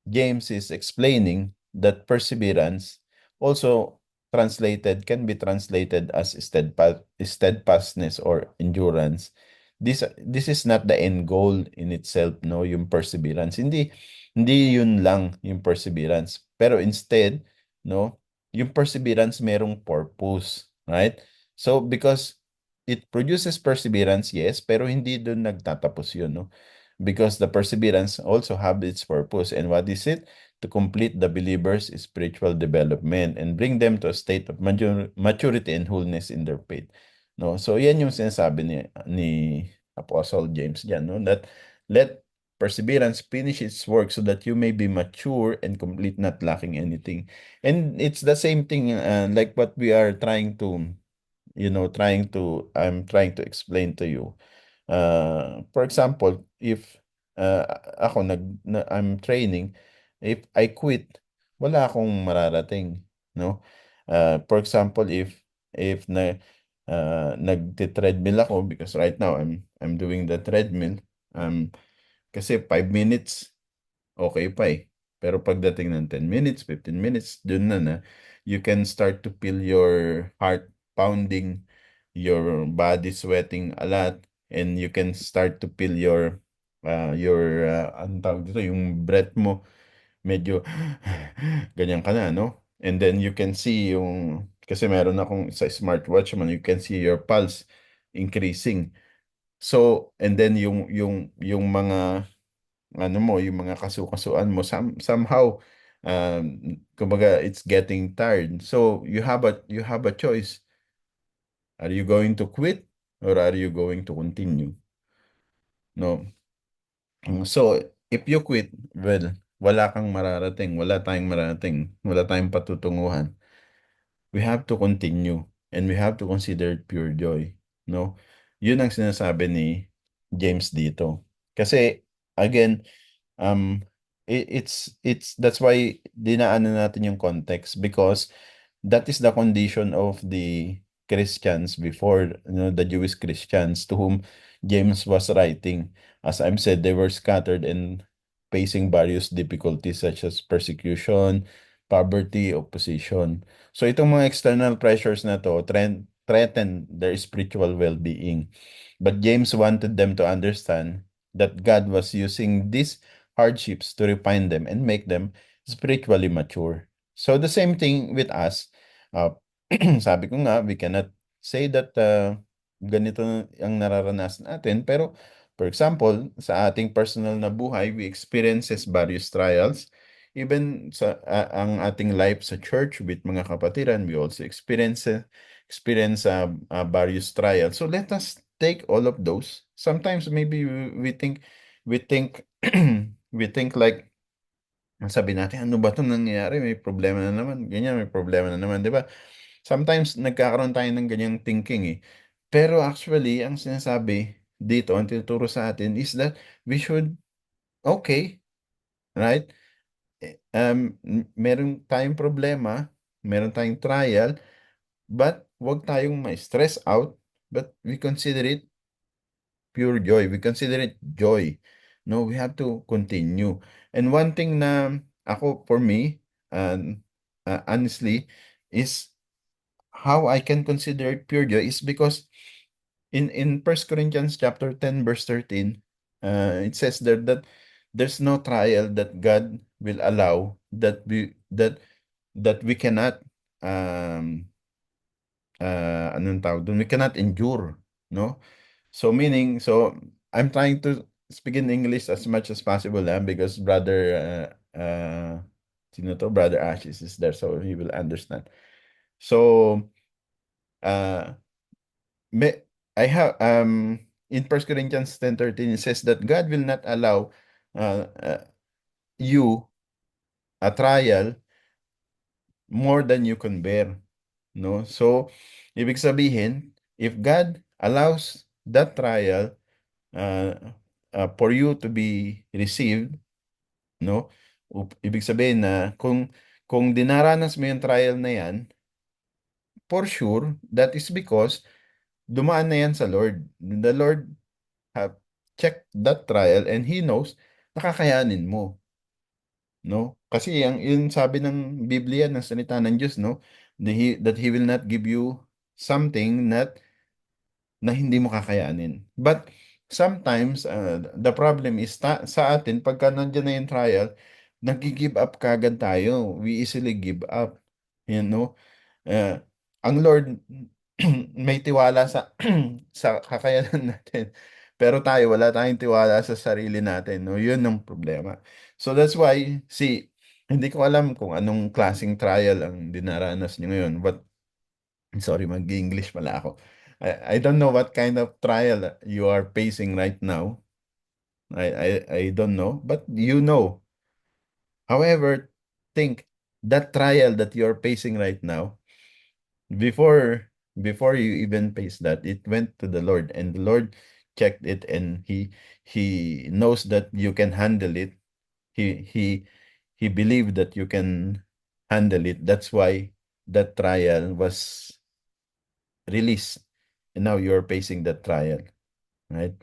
James is explaining that perseverance also can be translated as steadfastness or endurance. This is not the end goal in itself, no, yung perseverance. Hindi yun lang yung perseverance. Pero instead, no, yung perseverance merong purpose, right? So because it produces perseverance, yes, pero hindi doon nagtatapos yun, no? Because the perseverance also have its purpose. And what is it? To complete the believer's spiritual development and bring them to a state of maturity and wholeness in their faith. No? So yan yung sinasabi ni Apostle James diyan, no? That let perseverance finish its work so that you may be mature and complete, not lacking anything. And it's the same thing like what we are trying to, I'm trying to explain to you. For example, if ako I'm training, if I quit, wala akong mararating, no? For example, if nagte-treadmill ako, because right now I'm doing the treadmill, kasi 5 minutes okay pa eh. Pero pagdating ng 10 minutes, 15 minutes, dun na you can start to feel your heart pounding, your body sweating a lot, and you can start to feel anong tawag dito, yung breath mo, medyo ganyan ka na, no? And then you can see kasi meron akong sa smartwatch man, you can see your pulse increasing. So, and then yung mga yung mga kasukasuan mo somehow kumbaga it's getting tired. So you have a choice. Are you going to quit or are you going to continue? No. So, if you quit, well, wala kang mararating, wala tayong mararating, wala tayong patutunguhan. We have to continue and we have to consider it pure joy. No? Yun ang sinasabi ni James dito. Kasi, again, it's that's why dinaanan natin yung context, because that is the condition of the Christians before, the Jewish Christians to whom James was writing. As I've said, they were scattered and facing various difficulties such as persecution, poverty, opposition. So itong mga external pressures na to threaten their spiritual well-being. But James wanted them to understand that God was using these hardships to refine them and make them spiritually mature. So the same thing with us. Uh, sabi ko nga, we cannot say that ganito ang nararanasan natin. Pero, for example, sa ating personal na buhay, we experiences various trials. Even sa ang ating life sa church with mga kapatiran, we also experience various trials. So let us take all of those. Sometimes maybe we think we think like, sabi natin, ano ba 'tong nangyayari? May problema na naman, ganyan, may problema na naman, 'di ba? Sometimes nagkakaroon tayo ng ganyang thinking eh. Pero actually, ang sinasabi dito, ang tinuturo sa atin is that we should, okay, right? Meron tayong problema, meron tayong trial, but wag tayong ma-stress out, but we consider it pure joy. We consider it joy. No, we have to continue. And one thing na ako, for me, honestly, is how I can consider it pure joy is because in First Corinthians chapter 10 verse 13, it says there that there's no trial that God will allow that we cannot anong tawag dun? We cannot endure, no? So meaning, so I'm trying to speak in English as much as possible, because sino to? Brother Ashes is there, so he will understand. So, uh, I have in First Corinthians 10:13 it says that God will not allow you a trial more than you can bear, no? So, ibig sabihin, if God allows that trial for you to be received, no? Ibig sabihin na kung dinaranas mo yung trial na yan, for sure, that is because dumaan na yan sa Lord. The Lord have checked that trial and He knows nakakayanin mo, no? Kasi yung sabi ng Biblia, ng salita ng Diyos, no? That He will not give you something na hindi mo kakayanin. But sometimes, the problem is sa atin, pagka nandiyan na yung trial, nag-give up kagad tayo. We easily give up. You know? Ang Lord may tiwala sa sa kakayanan natin. Pero tayo, wala tayong tiwala sa sarili natin. No? Yun ang problema. So that's why, see, hindi ko alam kung anong klaseng trial ang dinaranas niyo ngayon. But, sorry, mag-English pala ako. I don't know what kind of trial you are facing right now. I don't know, but you know. However, think that trial that you're facing right now, before you even face that, it went to the Lord, and the Lord checked it, and He knows that you can handle it. He believed that you can handle it. That's why that trial was released, and now you're facing that trial, right?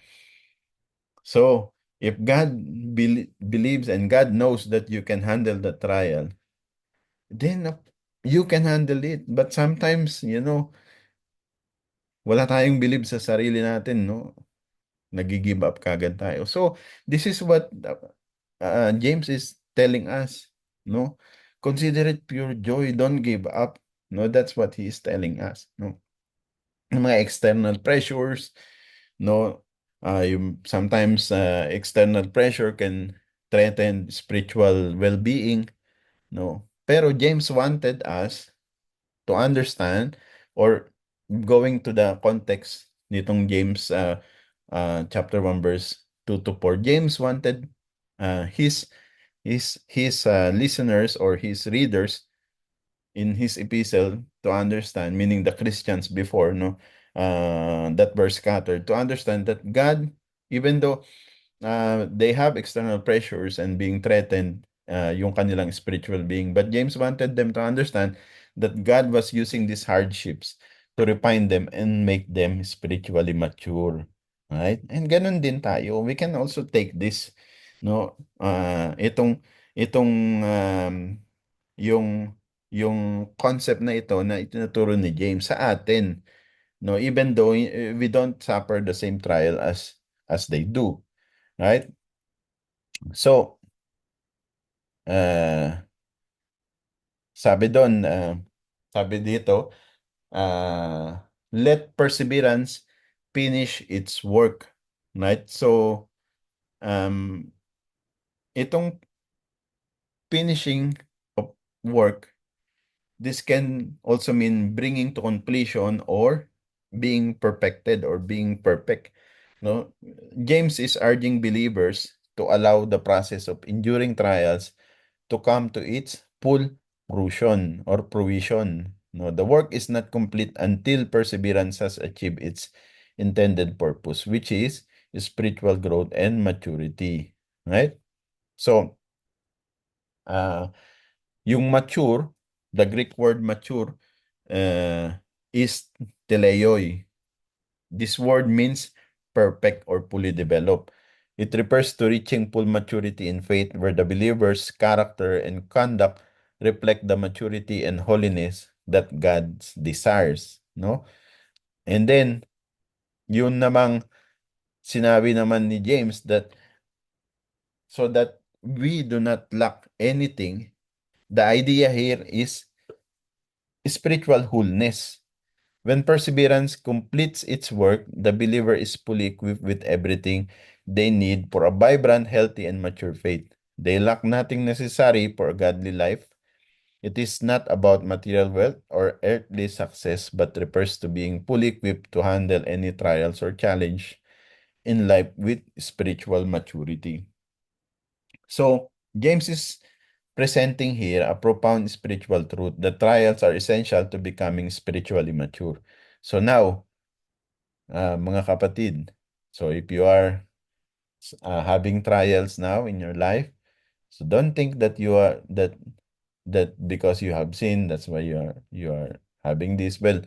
So if God believes and God knows that you can handle the trial, then you can handle it. But sometimes, wala tayong believe sa sarili natin, no? Nag-give up kagad tayo. So this is what James is telling us, no? Consider it pure joy. Don't give up. No, that's what he is telling us, no? Yung mga external pressures, no? Sometimes external pressure can threaten spiritual well-being, no? Pero James wanted us to understand, or going to the context nitong James chapter 1 verse 2 to 4. James wanted his listeners or his readers in his epistle to understand, meaning the Christians before, no, that were scattered, to understand that God, even though they have external pressures and being threatened, yung kanilang spiritual being, but James wanted them to understand that God was using these hardships to refine them and make them spiritually mature. Right? And ganun din tayo. We can also take this, no, itong yung concept na ito na itinuturo ni James sa atin, no, even though we don't suffer the same trial as they do, right? So sabi doon, sabi dito, let perseverance finish its work, right? So itong finishing of work, this can also mean bringing to completion or being perfected or being perfect. No, James is urging believers to allow the process of enduring trials to come to its full fruition or fruition. No, the work is not complete until perseverance has achieved its intended purpose, which is spiritual growth and maturity. Right? So, yung mature, the Greek word mature, is teleioi. This word means perfect or fully developed. It refers to reaching full maturity in faith where the believer's character and conduct reflect the maturity and holiness that God desires, no? And then, yun namang sinabi naman ni James that so that we do not lack anything, the idea here is spiritual wholeness. When perseverance completes its work, the believer is fully equipped with everything they need for a vibrant, healthy, and mature faith. They lack nothing necessary for a godly life. It is not about material wealth or earthly success, but refers to being fully equipped to handle any trials or challenge in life with spiritual maturity. So, James is presenting here a profound spiritual truth that trials are essential to becoming spiritually mature. So now, mga kapatid, so if you are having trials now in your life, so don't think that you are that because you have sinned, that's why you are having this. Well,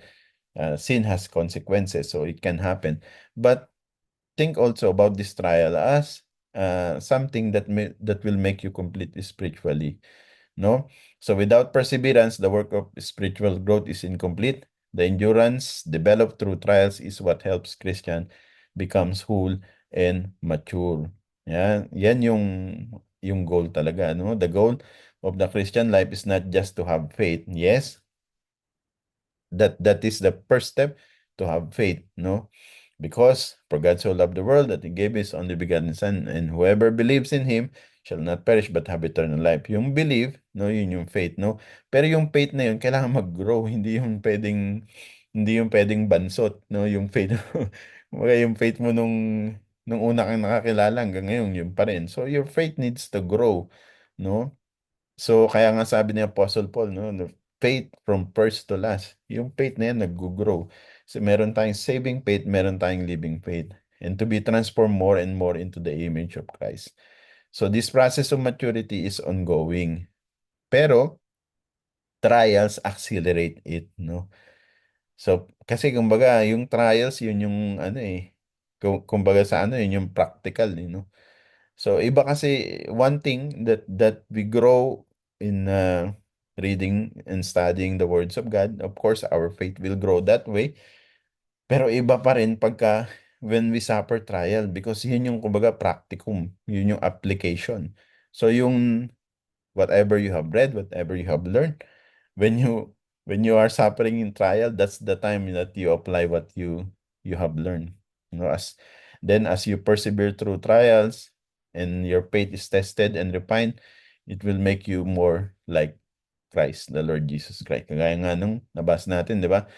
sin has consequences, so it can happen. But think also about this trial as something that will make you complete spiritually. No? So without perseverance, the work of spiritual growth is incomplete. The endurance developed through trials is what helps Christian becomes whole and mature. Yan yung goal talaga, no? The goal of the Christian life is not just to have faith. Yes, that is the first step to have faith, no? Because for God so loved the world that He gave His only begotten Son, and whoever believes in Him shall not perish but have eternal life. Yung believe, no, yun yung faith, no? Pero yung faith na yun, kailangan mag-grow, hindi yung pwedeng bansot, no? Yung faith, yung faith mo nung una kang nakakilala hanggang ngayon, yun pa rin. So your faith needs to grow, no? So kaya nga sabi ni Apostle Paul, no, faith from first to last. Yung faith na yan nag-grow. So meron tayong saving faith, meron tayong living faith. And to be transformed more and more into the image of Christ. So this process of maturity is ongoing. Pero trials accelerate it, no? So kasi kumbaga yung trials yun yung ano kumbaga sa ano yun yung practical, no? So iba kasi one thing that we grow in reading and studying the words of God, of course our faith will grow that way. Pero iba pa rin pagka when we suffer trial because yun yung kumbaga practicum, yun yung application. So yung whatever you have read, whatever you have learned, when you are suffering in trial, that's the time that you apply what you have learned. You know, as you persevere through trials and your faith is tested and refined, it will make you more like Christ, the Lord Jesus Christ. Kagaya nga nung nabasa natin, di ba?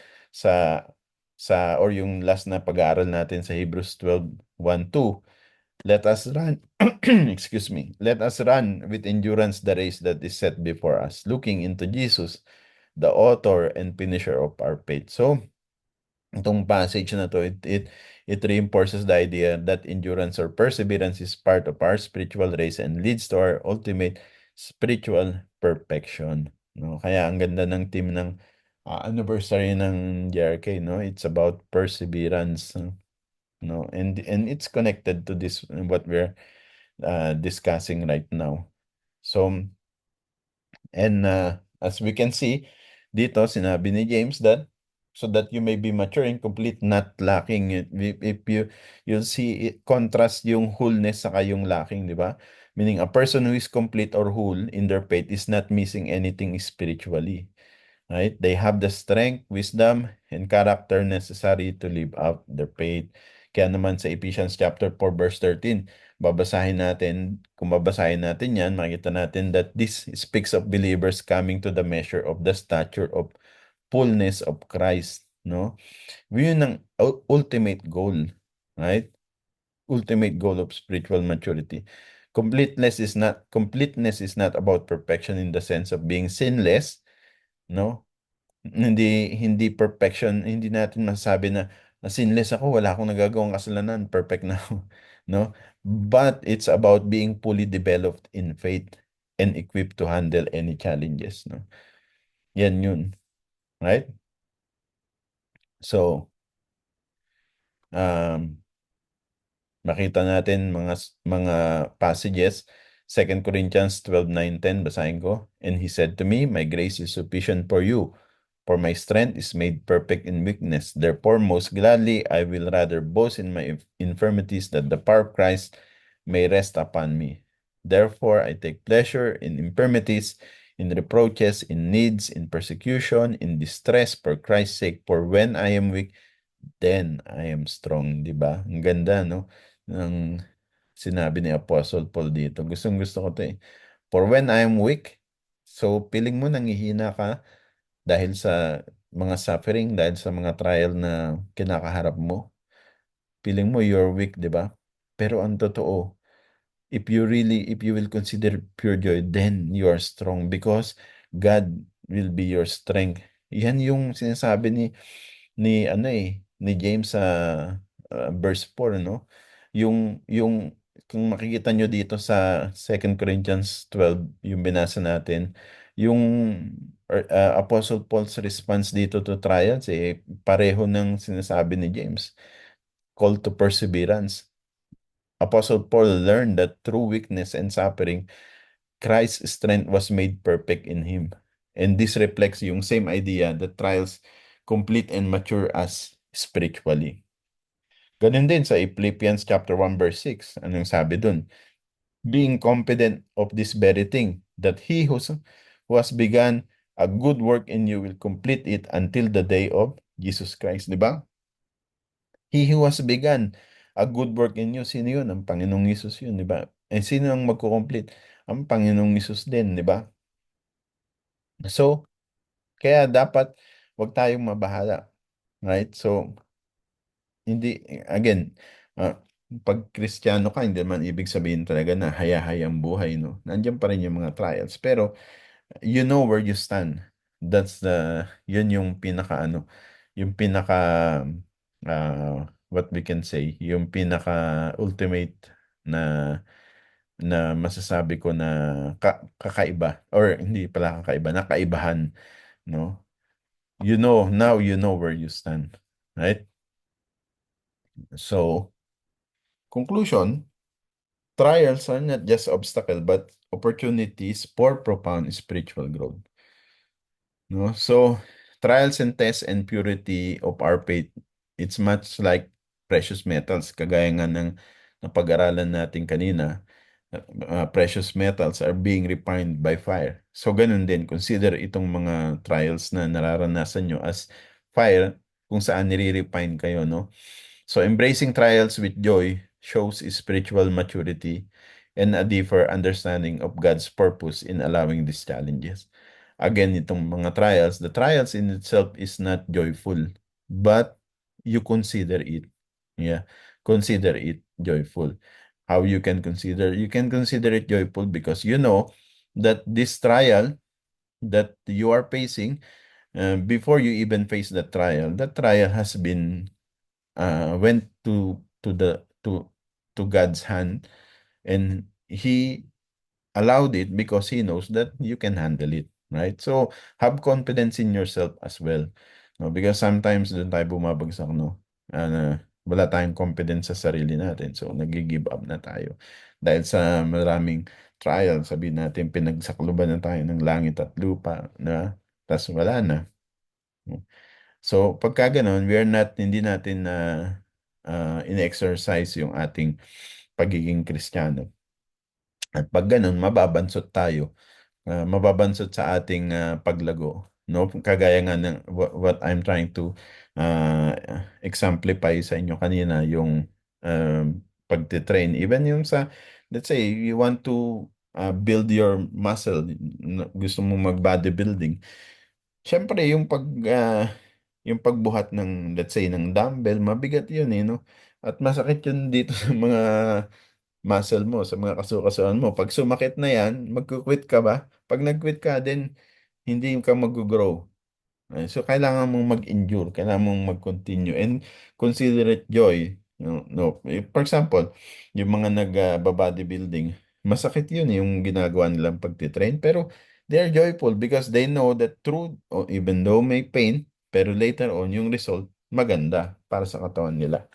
or yung last na pag-aaral natin sa Hebrews 12:1-2. Let us run, excuse me, let us run with endurance the race that is set before us, looking into Jesus, the author and finisher of our faith. So, itong passage na to, it reinforces the idea that endurance or perseverance is part of our spiritual race and leads to our ultimate spiritual perfection. No? Kaya ang ganda ng team ng anniversary ng JRK, no? It's about perseverance, no? And it's connected to this what we're discussing right now. So, and as we can see, dito sinabi ni James that so that you may be mature and complete, not lacking. If you'll see it contrast yung wholeness sa yung lacking, di ba? Meaning a person who is complete or whole in their faith is not missing anything spiritually. Right? They have the strength, wisdom, and character necessary to live out their faith. Kaya naman sa Ephesians chapter 4 verse 13, kung babasahin natin yan, makita natin that this speaks of believers coming to the measure of the stature of fullness of Christ, no? Yun ang ultimate goal, right? Ultimate goal of spiritual maturity. Completeness is not about perfection in the sense of being sinless, no? Hindi perfection, hindi natin masasabi na sinless ako, wala akong nagagawang kasalanan, perfect na ako, no? But it's about being fully developed in faith and equipped to handle any challenges, no? Yan yun, right? So, makita natin mga passages. 2 Corinthians 12:9-10, basahin ko. And he said to me, my grace is sufficient for you, for my strength is made perfect in weakness. Therefore, most gladly, I will rather boast in my infirmities, that the power of Christ may rest upon me. Therefore, I take pleasure in infirmities, in reproaches, in needs, in persecution, in distress, for Christ's sake. For when I am weak, then I am strong. Diba? Ang ganda, no? Ang sinabi ni Apostle Paul dito. Gusto ko to eh. For when I am weak, so piling mo nangihina ka dahil sa mga suffering, dahil sa mga trial na kinakaharap mo. Piling mo you're weak, di ba? Pero ang totoo, if you will consider pure joy, then you are strong because God will be your strength. Yan yung sinasabi ni James sa verse 4, no? Yung kung makikita nyo dito sa 2 Corinthians 12, yung binasa natin, yung Apostle Paul's response dito to trials, pareho ng sinasabi ni James. Call to perseverance. Apostle Paul learned that through weakness and suffering, Christ's strength was made perfect in him. And this reflects yung same idea that trials complete and mature us spiritually. Ganun din sa Philippians chapter 1 verse 6. Anong sabi dun? Being confident of this very thing, that he who has begun a good work in you will complete it until the day of Jesus Christ. Di ba? He who has begun a good work in you, sino yun? Ang Panginoong Yesus yun, di ba? Eh, sino ang magkukomplete? Ang Panginoong Yesus din, di ba? So, kaya dapat wag tayong mabahala. Right? So, hindi, again, pag Kristiyano ka, hindi man ibig sabihin talaga na haya-hayang buhay, no? Nandiyan pa rin yung mga trials. Pero, you know where you stand. Yun yung what we can say, yung pinaka-ultimate na masasabi ko na kakaiba, or hindi pala kakaiba, na kaibahan, no? Now you know where you stand, right? So, conclusion, trials are not just obstacle but opportunities for profound spiritual growth. No? So, trials and tests and purity of our faith, it's much like precious metals. Kagaya nga ng napag-aralan natin kanina, precious metals are being refined by fire. So, ganun din, consider itong mga trials na nararanasan nyo as fire kung saan nire-refine kayo, no? So, embracing trials with joy shows spiritual maturity and a deeper understanding of God's purpose in allowing these challenges. Again, itong mga trials, the trials in itself is not joyful, but you consider it. Yeah, consider it joyful. How you can consider? You can consider it joyful because you know that this trial that you are facing, before you even face that trial has been went to God's hand, and He allowed it because He knows that you can handle it, right? So have confidence in yourself as well, no? Because sometimes doon tayo bumabagsak, no? Wala tayong confidence sa sarili natin, so nag-give up na tayo dahil sa maraming trial. Sabihin natin pinagsakluban na tayo ng langit at lupa, na tas wala na. So pagka ganun, hindi natin na in-exercise yung ating pagiging Kristiyano. At pag ganun, mababansot sa ating paglago. No? Kagaya nga ng what I'm trying to uh, exemplify sa inyo kanina, yung pagtitrain. Even yung sa, let's say, you want to build your muscle, gusto mo mag-bodybuilding. Siyempre, yung pagbuhat ng, let's say, ng dumbbell, mabigat yun eh, no? At masakit yun dito sa mga muscle mo, sa mga kasukasuan mo. Pag sumakit na yan, magkukwit ka ba? Pag nag-quit ka din, hindi ka mag-grow. So, kailangan mong mag-endure, kailangan mong mag-continue, and consider it joy. No. For example, yung mga nag-bodybuilding, masakit yun yung ginagawa nilang pagtitrain, pero they are joyful because they know that through, even though may pain, pero later on, yung result, maganda para sa katawan nila.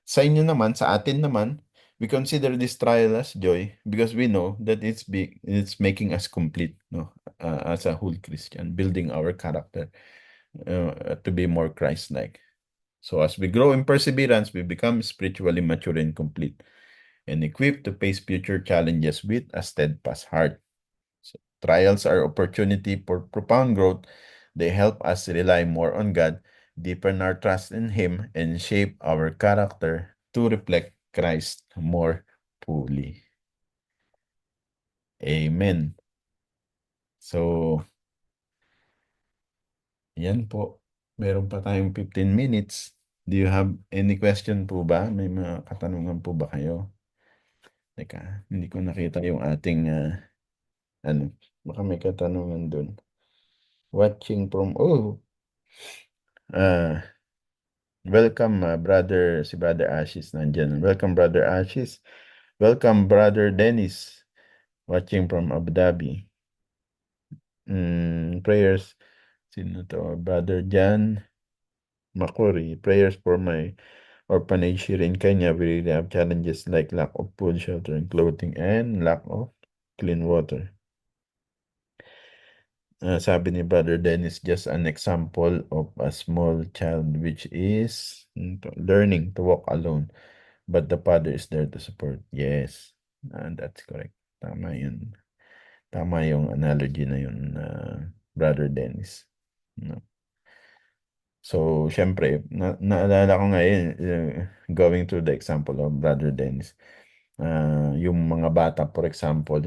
Sa inyo naman, sa atin naman, we consider this trial as joy because we know that it's making us complete, no, as a whole Christian, building our character to be more Christ-like. So as we grow in perseverance, we become spiritually mature and complete, and equipped to face future challenges with a steadfast heart. So trials are opportunity for profound growth. They help us rely more on God, deepen our trust in Him, and shape our character to reflect Christ more fully. Amen. So, yan po. Meron pa tayong 15 minutes. Do you have any question po ba? May mga katanungan po ba kayo? Teka, hindi ko nakita yung ating, baka may katanungan dun. Watching from, welcome, si Brother Ashis nandyan. Welcome, Brother Ashis. Welcome, Brother Dennis, watching from Abu Dhabi. Prayers, sino to? Brother Jan Makuri, prayers for my orphanage here in Kenya. We really have challenges like lack of food, shelter, and clothing, and lack of clean water. Sabi ni Brother Dennis, just an example of a small child which is learning to walk alone, but the father is there to support. Yes, that's correct. Tama yun. Tama yung analogy na yun, Brother Dennis. No? So, syempre, naalala ko ngayon, going through the example of Brother Dennis, yung mga bata, for example,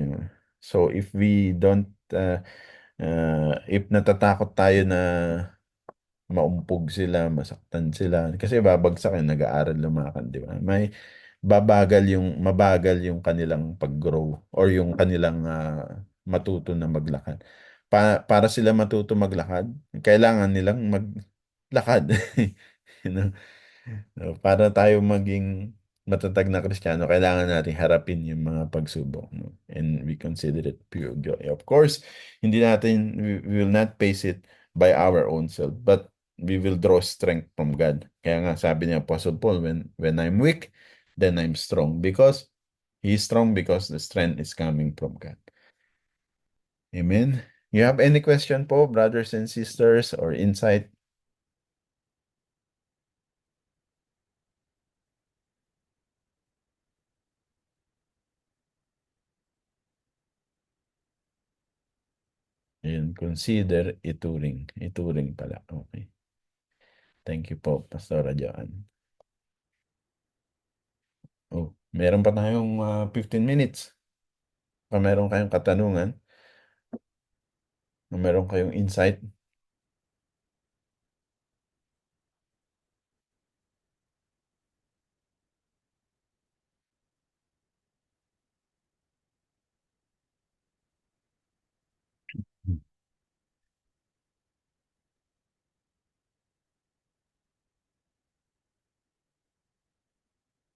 so if we don't, if natatakot tayo na maumpog sila, masaktan sila, kasi babagsak yung nag-aaral lumakad, di ba? Mabagal yung kanilang pag-grow or yung kanilang matuto na maglakad. Para sila matuto maglakad, kailangan nilang maglakad. You know? So, para tayo maging matatag na Kristiyano, kailangan natin harapin yung mga pagsubok, no? And we consider it pure joy. Of course, we will not face it by our own self, but we will draw strength from God. Kaya nga sabi ni Apostle Paul, when I'm weak, then I'm strong. Because He's strong because the strength is coming from God. Amen. You have any question po, brothers and sisters, or insight? Yun, consider ituring. Ituring pala. Okay. Thank you po, Pastora Joanne. Oh, meron pa tayong 15 minutes. Kung meron kayong katanungan, kung meron kayong insight,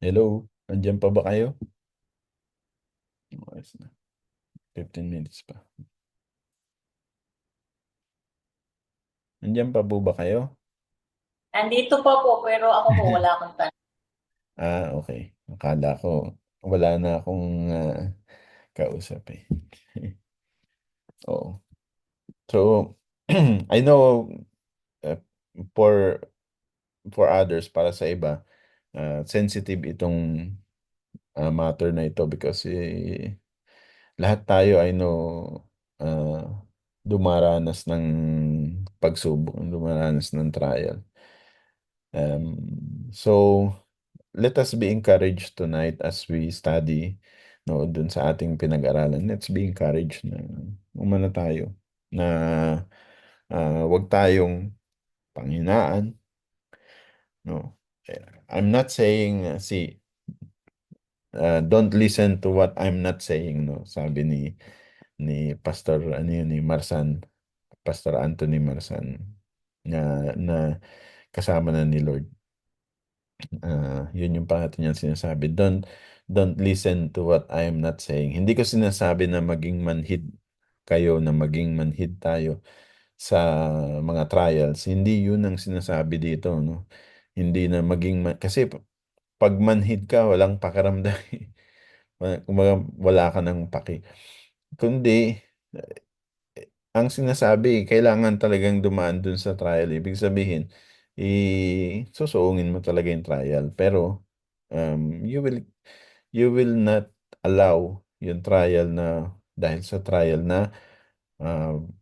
Hello? Andiyan pa ba kayo? Oras na. 15 minutes pa. Andiyan pa po ba kayo? Andito pa po, pero ako po wala akong tanong. Okay. Akala ko wala na akong kausap eh. Oo. So, I know uh, for others, para sa iba, sensitive itong matter na ito because lahat tayo I know uh, dumaranas ng pagsubok, dumaranas ng trial. So let us be encouraged tonight as we study no dun sa ating pinag-aralan. Let's be encouraged na umano tayo na wag tayong panghinaan no. I'm not saying don't listen to what I'm not saying no. Sabi ni Pastor ano yun, ni Marsan, Pastor Anthony Marsan na kasama na ni Lord. Yun yung parati niyang sinasabi. Don't listen to what I am not saying. Hindi ko sinasabi na maging manhid kayo, na maging manhid tayo sa mga trials. Hindi yun ang sinasabi dito, no? Hindi na kasi pag manhid ka, walang pakiramdam. Kumbaga, wala ka ng paki. Kundi, ang sinasabi, kailangan talagang dumaan dun sa trial. Ibig sabihin, susuungin mo talaga yung trial. Pero, you will not allow yung trial na, dahil sa trial na,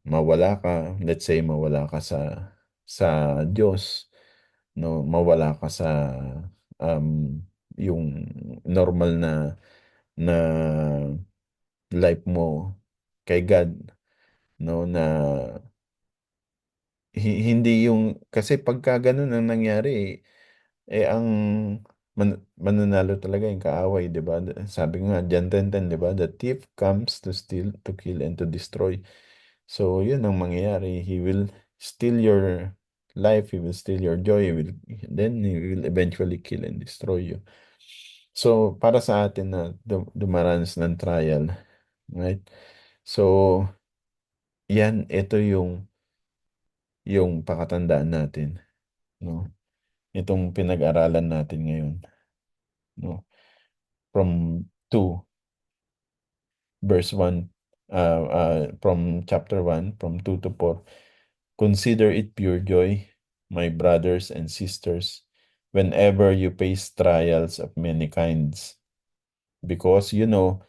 mawala ka, let's say, mawala ka sa Diyos, no? Mawala ka sa, yung normal na life mo kay God, no? Na hindi yung kasi pagka ganun ang nangyari, ang mananalo talaga yung kaaway, 'di ba? Sabi nga John 10:10, 'di ba? The thief comes to steal, to kill, and to destroy. So, yun ang mangyayari. He will steal your life, he will steal your joy, then he will eventually kill and destroy you. So, para sa atin na dumaranas ng trial, right? So, ito yung pakatandaan natin, no? Itong pinag-aralan natin ngayon, no? From 2 verse 1, from chapter 1, from 2 to 4. Consider it pure joy, my brothers and sisters, whenever you face trials of many kinds, because you know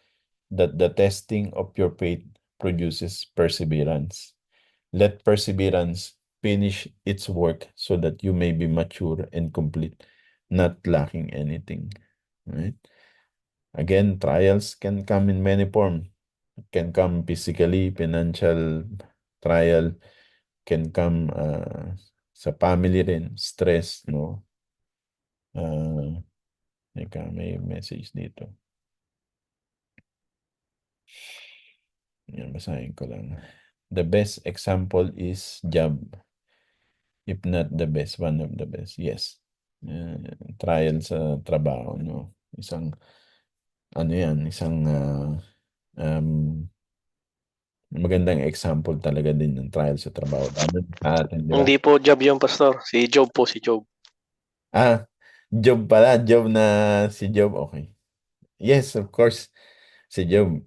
that the testing of your faith produces perseverance. Let perseverance finish its work so that you may be mature and complete, not lacking anything. Right? Again, trials can come in many forms. It can come physically, financial trial, can come sa family rin, stress, no? May message dito. Yan, basahin ko lang. The best example is Job. If not the best, one of the best. Yes. Trial sa trabaho, no? Isang magandang example talaga din ng trial sa trabaho. Lalo sa atin, di ba? Hindi po Job yung pastor. Si Job po, si Job. Job pala. Job na si Job. Okay. Yes, of course. Si Job,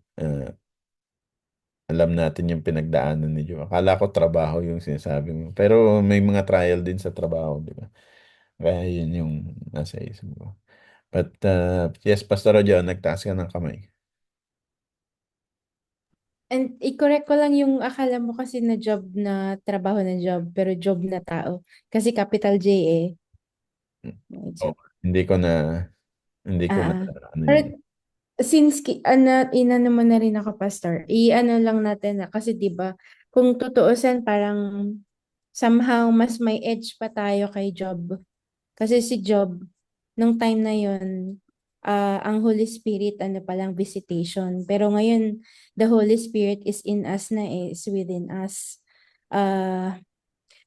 alam natin yung pinagdaanan ni Job. Akala ko trabaho yung sinasabi mo. Pero may mga trial din sa trabaho, di ba? Kaya yun yung nasa isip ko. But yes, Pastor Rojo, nagtaas ka ng kamay. And i-correct ko lang yung akala mo kasi na job na trabaho na job, pero job na tao. Kasi capital J eh. Oh, hindi ko na Ah, ano pero yun. since inano mo na rin ako, Pastor, i-ano lang natin na kasi 'di ba kung tutuusin parang somehow mas may edge pa tayo kay Job. Kasi si Job, nung time na yun, ang Holy Spirit, ano palang visitation. Pero ngayon, the Holy Spirit is in us na is within us.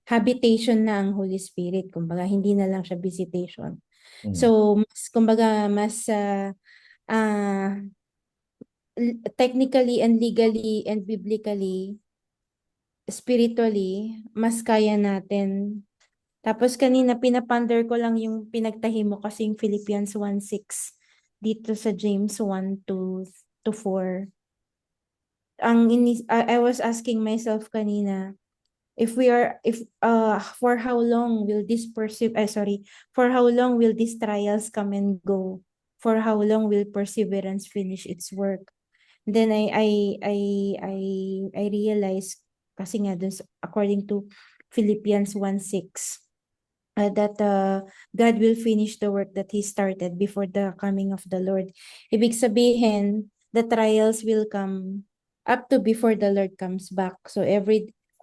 Habitation na ang Holy Spirit. Kumbaga, hindi na lang siya visitation. Mm. So, kumbaga, ah, technically and legally and biblically, spiritually, mas kaya natin. Tapos kanina pinaponder ko lang yung pinagtahi mo kasing Philippians 1:6 dito sa James 1:2 to 4. I was asking myself kanina, if for how long will for how long will these trials come and go? For how long will perseverance finish its work? Then I realized kasi nga according to Philippians 1:6, that God will finish the work that He started before the coming of the Lord. Ibig sabihin, the trials will come up to before the Lord comes back. So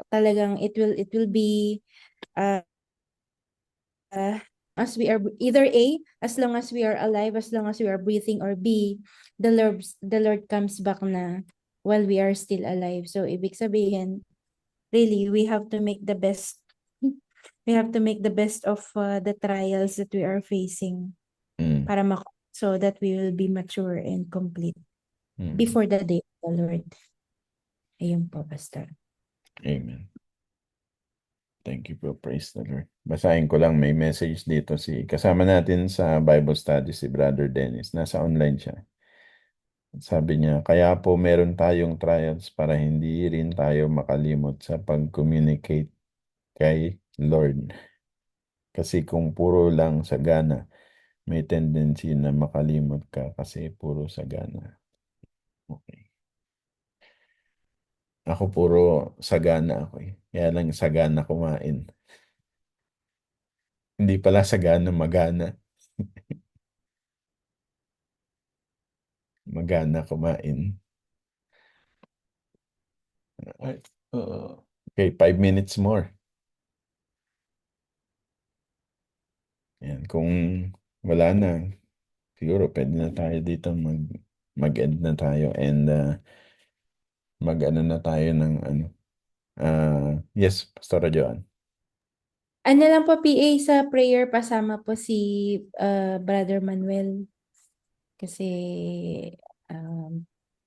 talagang it will be uh, as we are either A, as long as we are alive, as long as we are breathing, or B, the Lord comes back na while we are still alive. So ibig sabihin, really, we have to make the best. We have to make the best of the trials that we are facing Mm. para so that we will be mature and complete Mm. before the day of the Lord. Ayun po, Pastor. Amen. Thank you po. Praise the Lord. Basahin ko lang, may message dito kasama natin sa Bible study si Brother Dennis. Nasa online siya. Sabi niya, kaya po meron tayong trials para hindi rin tayo makalimot sa pag-communicate kay Lord. Kasi kung puro lang sagana, may tendency na makalimot ka kasi puro sagana. Okay. Ako puro sagana ako eh. Kaya lang sagana kumain. Hindi pala sagana magana. Magana kumain. Alright. Okay, 5 minutes more. Yan, kung wala na, siguro pwede na tayo dito mag-end na tayo and mag-ano na tayo ng ano. Yes, Pastor Joan. Ano lang po, PA, sa prayer pasama po si Brother Manuel. Kasi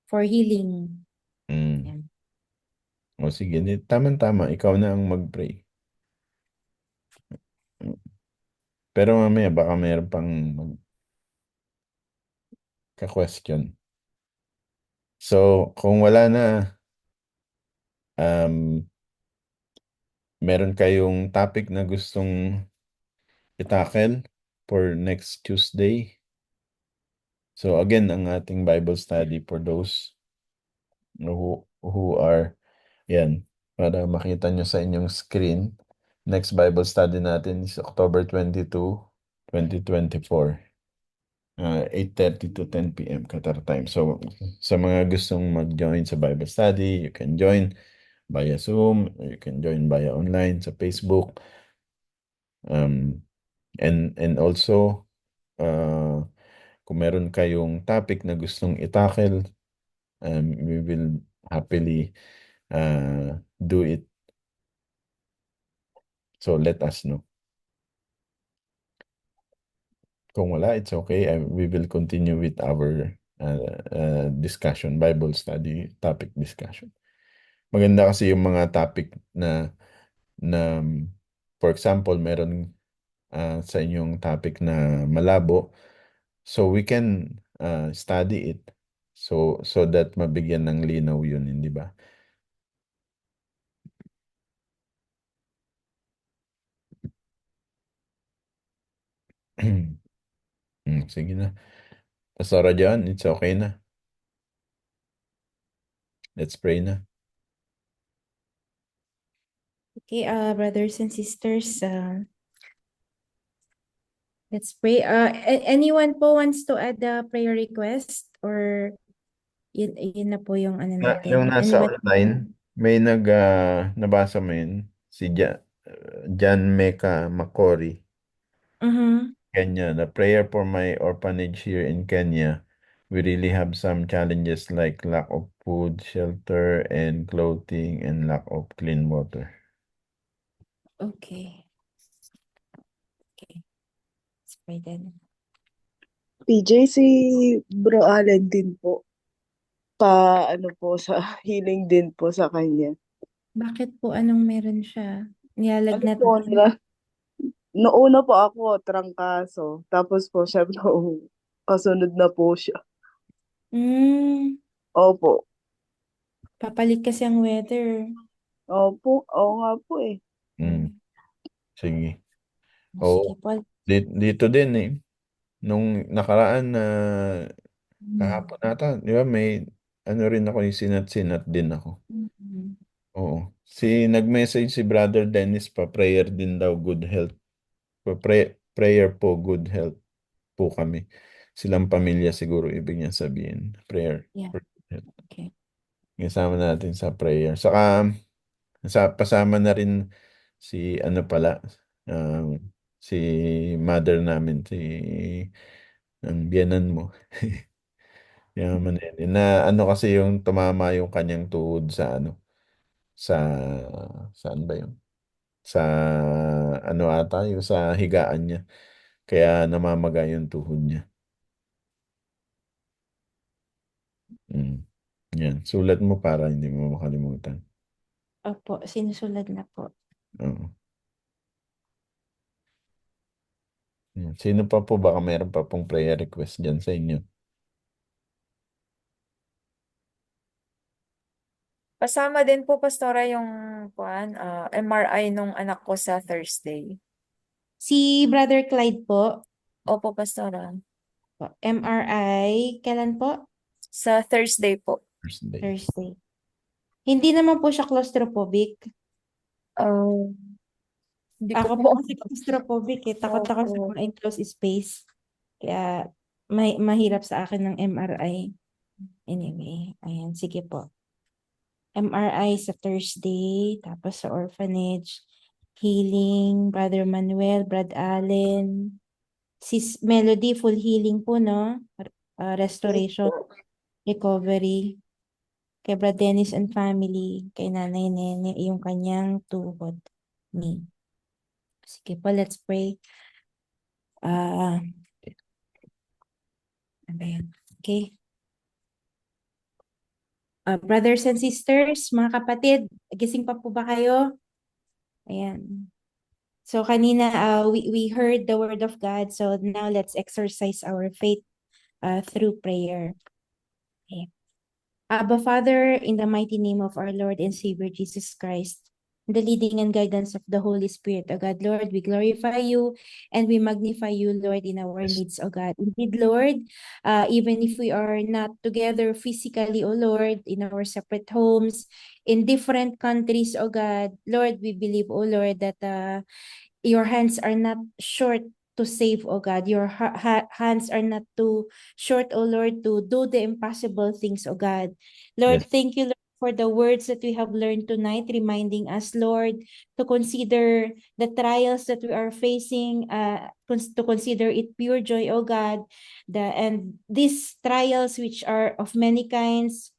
for healing. Mm. Yan. O sige, tama-tama, ikaw na ang mag-pray. Pero mamaya baka mayroon pang ka-question. So, kung wala na, meron kayong topic na gustong itackle for next Tuesday. So again, ang ating Bible study for those who are, yan, para makita nyo sa inyong screen. Next Bible study natin is October 22, 2024. 8:30 to 10 p.m. Qatar time. So sa mga gustong mag-join sa Bible study, you can join via Zoom, or you can join via online sa Facebook. And also, kung meron kayong topic na gustong itackle, we will happily do it. So let us know. Kung wala, it's okay. We will continue with our discussion, Bible study topic discussion. Maganda kasi yung mga topic na for example, meron sa inyong topic na malabo. So we can study it so that mabigyan ng linaw yun, hindi ba? Sige na. Pastora John, it's okay na. Let's pray na. Okay, brothers and sisters, let's pray. Anyone po wants to add a prayer request, or yun na po yung ano natin? Yung nasa Anyone? online, may nabasa mo yun, si John Mecca Macori, Kenya. The prayer for my orphanage here in Kenya. We really have some challenges like lack of food, shelter, and clothing, and lack of clean water. Okay. Okay. Let's pray then. PJ, si Bro Allen din po. Ano po sa healing din po sa kanya. Bakit po anong meron siya? Nilalagnat po, ba? noona po ako, trangkaso. Tapos po, syempre, kasunod na po siya. Hmm, Opo. papalit kasi ang weather. Opo. Oo nga po eh. Mm, sige. Sige Oo, po. dito din eh. Nung nakaraan na kahapon ata, di ba may ano rin ako, yung sinat-sinat din ako. Mm. Oo. Nag-message si Brother Dennis pa, prayer din daw, good health. Prayer po, good health po kami. Silang pamilya siguro ibig niya sabihin. Prayer Yeah, for good health. okay. Isama natin sa prayer. Saka, pasama na rin si ano pala, um, si mother namin, ang biyanan mo. Yung Manene, na ano kasi yung tumama yung kanyang tuhod sa ano, sa, saan ba yun? Sa ano ata, yung sa higaan niya. Kaya namamaga yung tuhod niya. Mm. Yan. Sulat mo para hindi mo makalimutan. Opo, sinusulat na po. Oo. Yan. Sino pa po? Baka meron pa pong prayer request dyan sa inyo. Kasama din po, Pastora, yung MRI nung anak ko sa Thursday. Si Brother Clyde po, Opo, Pastora. MRI, kailan po? Sa Thursday po. First day. Thursday. Hindi naman po siya claustrophobic. Uh, hindi ko Ako po. po kasi claustrophobic eh. Takot ako sa Opo. mga enclosed space. Kaya mahirap sa akin ng MRI. Anyway, ayan, sige po. MRI sa Thursday, tapos sa orphanage, healing, Brother Manuel, Brad Allen, Sis Melody, full healing po, no? Restoration, recovery, kay Brad Dennis and family, kay Nanay Nene, yung kanyang tuhod. Ni. Sige po, let's pray. Ano ba yan? Okay. Brothers and sisters, mga kapatid, gising pa po ba kayo? Ayan. So kanina we heard the word of God. So now let's exercise our faith through prayer. Okay. Abba Father, in the mighty name of our Lord and Savior Jesus Christ, in the leading and guidance of the Holy Spirit, O God, Lord, we glorify you and we magnify you, Lord, in our Yes. midst, O God. Indeed, Lord, even if we are not together physically, O Lord, in our separate homes, in different countries, O God, Lord, we believe, O Lord, that your hands are not short to save, O God. Your hands are not too short, O Lord, to do the impossible things, O God. Lord, Yes. thank you, Lord, for the words that we have learned tonight, reminding us, Lord, to consider the trials that we are facing, to consider it pure joy, O God. And these trials, which are of many kinds,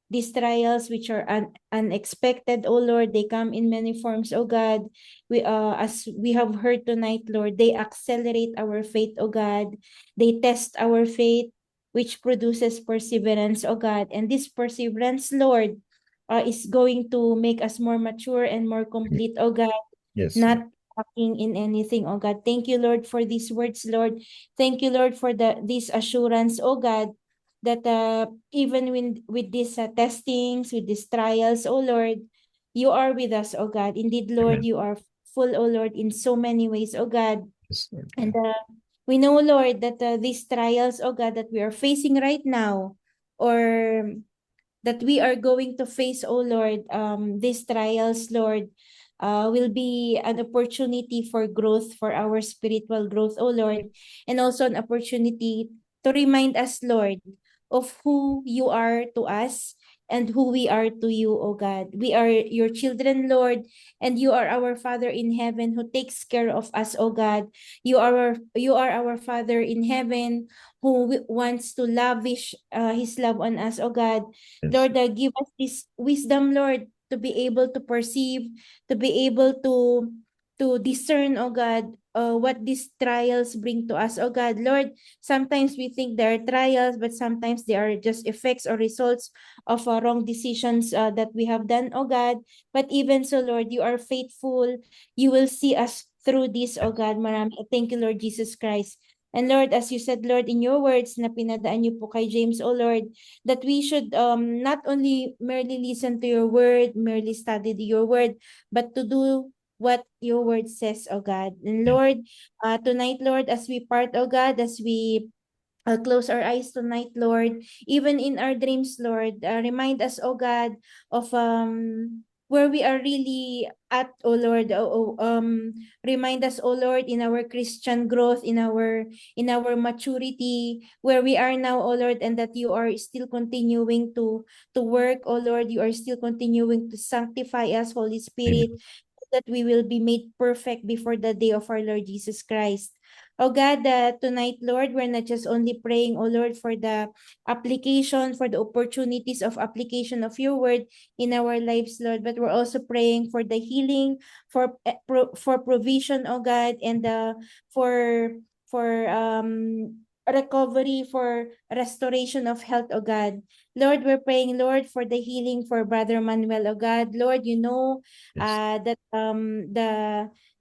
these trials which are unexpected, oh Lord, they come in many forms, oh God. As we have heard tonight, Lord, they accelerate our faith, oh God. They test our faith, which produces perseverance, oh God. And this perseverance, Lord, is going to make us more mature and more complete, oh God. Yes. Not lacking in anything, oh God. Thank you, Lord, for these words, Lord. Thank you, Lord, for this assurance, oh God, that even with these testings, with these trials, oh Lord, you are with us, oh God. Indeed, Lord, Amen. you are full, oh Lord, in so many ways, oh God. Yes, Lord. And we know, Lord, that these trials, oh God, that we are facing right now, or that we are going to face, oh Lord, these trials, Lord, will be an opportunity for growth, for our spiritual growth, oh Lord, and also an opportunity to remind us, Lord, of who you are to us and who we are to you, oh God. We are your children, Lord, and you are our Father in heaven who takes care of us, oh God. You are our Father in heaven who wants to lavish his love on us, oh God. Yes. Lord, give us this wisdom, Lord, to be able to perceive, to be able to discern, oh God, what these trials bring to us, oh God. Lord, sometimes we think they are trials, but sometimes they are just effects or results of wrong decisions that we have done, oh God. But even so, Lord, you are faithful. You will see us through this, oh God. Marami. Thank you, Lord Jesus Christ. And Lord, as you said, Lord, in your words na pinadaan niyo po kay James, oh Lord, that we should not only merely listen to your word, merely study your word, but to do what your word says, oh God. And Lord, tonight, Lord, as we part, oh God, as we close our eyes tonight, Lord, even in our dreams, Lord, remind us, oh God, of where we are really at, oh Lord. Remind us, oh Lord, in our Christian growth, in our maturity, where we are now, oh Lord, and that you are still continuing to work, oh Lord. You are still continuing to sanctify us, Holy Amen. Spirit, that we will be made perfect before the day of our Lord Jesus Christ. Oh God, tonight, Lord, we're not just only praying, oh Lord, for the application, for the opportunities of application of your word in our lives, Lord, but we're also praying for the healing, for provision, oh God, and for recovery, for restoration of health, oh God. Lord, we're praying, Lord, for the healing for Brother Manuel, oh God. Lord, you know Yes. that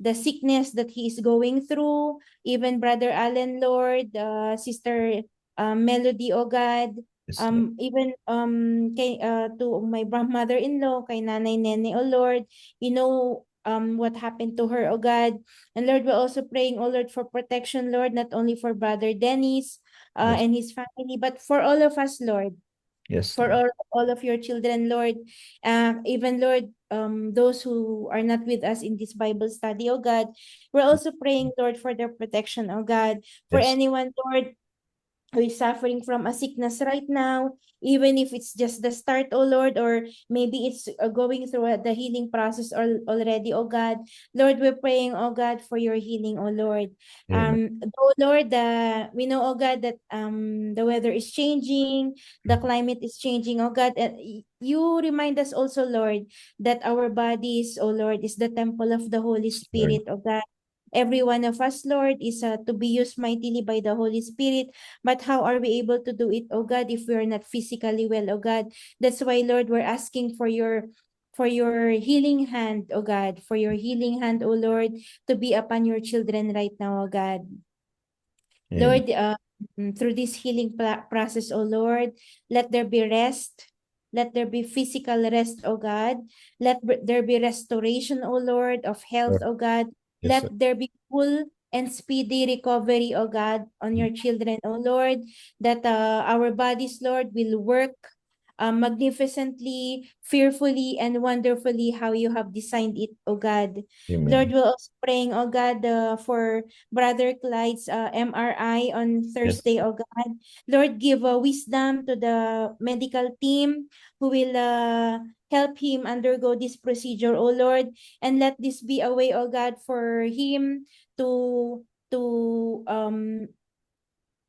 the sickness that he is going through, even Brother Allen, Lord, Sister Melody, oh God, Yes, Lord. even to my mother-in-law, kay Nanay Nene, oh Lord, you know what happened to her, oh God. And Lord, we're also praying, oh Lord, for protection, Lord, not only for Brother Dennis Yes. and his family, but for all of us, Lord, Yes, for Lord. all of your children, Lord. Even Lord, those who are not with us in this Bible study, oh God, we're also praying, Lord, for their protection, oh God. For Yes. anyone, Lord, who is suffering from a sickness right now, even if it's just the start, oh Lord, or maybe it's going through the healing process already, oh God. Lord, we're praying, oh God, for your healing, oh Lord. Amen. Oh Lord, we know, oh God, that the weather is changing, the climate is changing, oh God. And you remind us also, Lord, that our bodies, oh Lord, is the temple of the Holy Yes, Lord. Spirit, oh God. Every one of us, Lord, is to be used mightily by the Holy Spirit. But how are we able to do it, oh God, if we are not physically well, oh God? That's why, Lord, we're asking for your healing hand, oh God, for your healing hand, oh Lord, to be upon your children right now, oh God. Amen. Lord, through this healing process, oh Lord, let there be rest. Let there be physical rest, oh God. There be restoration, oh Lord, of health, Lord. oh God. Yes, Let sir. there be full and speedy recovery, oh God, on your children, oh Lord, that our bodies, Lord, will work magnificently, fearfully, and wonderfully how you have designed it, oh God. Lord, Amen. we're also praying, oh God, for Brother Clyde's MRI on Yes. Thursday, oh God. Lord, give wisdom to the medical team who will help him undergo this procedure, oh Lord. And let this be a way, oh God, for him to to um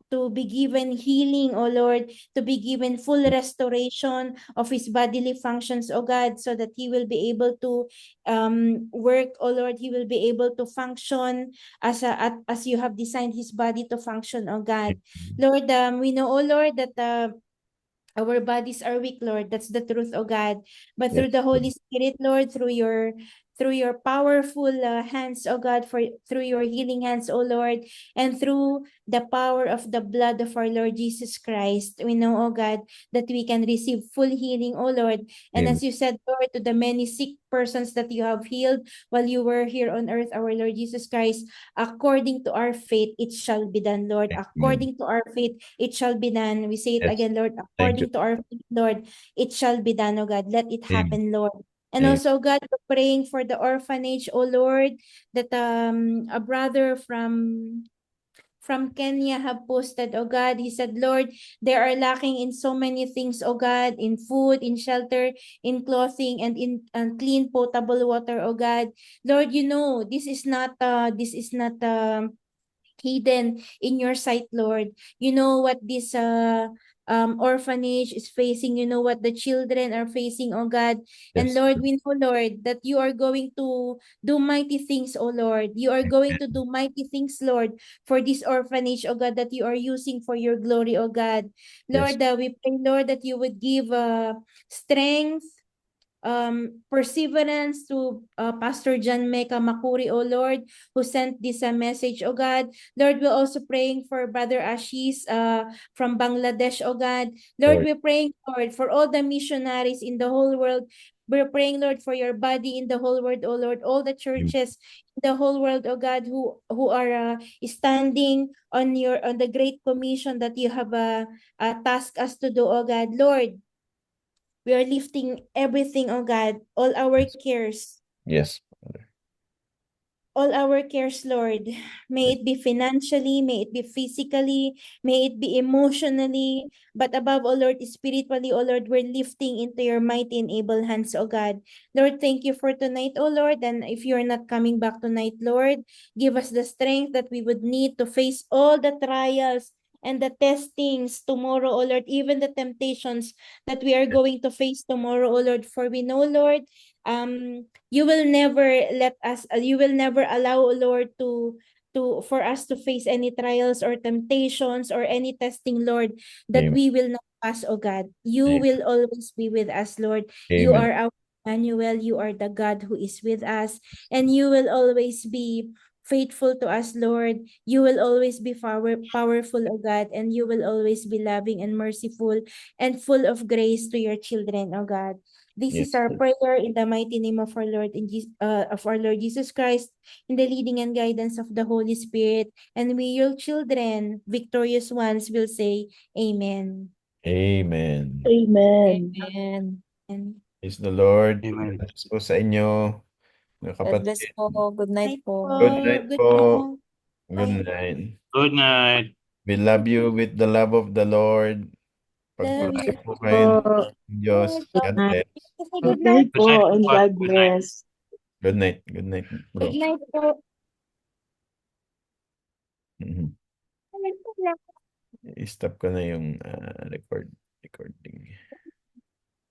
to be given healing, O Lord, to be given full restoration of his bodily functions, O God, so that he will be able to work, O Lord. He will be able to function as you have designed his body to function, O God. Amen. Lord, we know, O Lord, that our bodies are weak, Lord. That's the truth, oh God. But Yes, through the Lord. Holy Spirit, Lord, through your powerful hands, oh God, through your healing hands, oh Lord, and through the power of the blood of our Lord Jesus Christ, we know, oh God, that we can receive full healing, oh Lord. And Amen. as you said, Lord, to the many sick persons that you have healed while you were here on earth, our Lord Jesus Christ, according to our faith, it shall be done, Lord. Amen. According to our faith, it shall be done. We say it Yes. again, Lord, Thank you. according to our faith, Lord, it shall be done, oh God. Let it Amen. happen, Lord. And Amen. also, God, we're praying for the orphanage, oh Lord, that a brother from Kenya have posted, oh God. He said, Lord, they are lacking in so many things, oh God, in food, in shelter, in clothing, and in clean potable water, oh God. Lord, you know, this is not hidden in your sight, Lord. You know what these orphanage is facing, you know what the children are facing, oh God. And Yes. Lord, we know, Lord, that you are going to do mighty things, oh Lord. You are going to do mighty things, Lord, for this orphanage, oh God, that you are using for your glory, oh God. Yes. Lord, we pray, Lord, that you would give strength, perseverance to Pastor John Mecca Makuri, oh Lord, who sent this message, oh God. Lord, we're also praying for Brother Ashish from Bangladesh, oh God. Lord, Lord. we're praying, Lord, for all the missionaries in the whole world. We're praying, Lord, for your body in the whole world, oh Lord, all the churches in the whole world, oh God, who are standing on the great commission that you have tasked us to do, oh God. Lord, we are lifting everything, oh God, all our cares, Yes, Father. all our cares, Lord. May it be financially, may it be physically, may it be emotionally, but above all, Lord, spiritually, oh Lord, we're lifting into your mighty and able hands, oh God. Lord, thank you for tonight, oh Lord, and if you're not coming back tonight, Lord, give us the strength that we would need to face all the trials and the testings tomorrow, oh Lord, even the temptations that we are going to face tomorrow, oh Lord, for we know, Lord, you will never let us, you will never allow, Lord, for us to face any trials or temptations or any testing, Lord, that Amen. we will not pass, oh God. You Amen. will always be with us, Lord. You Amen. are our Emmanuel. You are the God who is with us, and you will always be faithful to us, Lord. You will always be powerful, oh God, and you will always be loving and merciful and full of grace to your children, oh God. This Yes. is our prayer in the mighty name of our Lord of our Lord Jesus Christ, in the leading and guidance of the Holy Spirit. And we, your children, victorious ones, will say, Amen. Amen. Amen. And And Praise the Lord. Amen. Bless po sa inyo, mga God bless kapatid. po. Good night night po. po. Good night Good po. night. Good Bye. night. Good night. We love you with the love of the Lord. Love Pagpalain you. po kayo Po. ng Diyos. Lord, God Night. bless. say Good good night. night po and God Good night. bless. Good night. Good night, bro. Good night po. Mhm. I-stop ko na yung recording.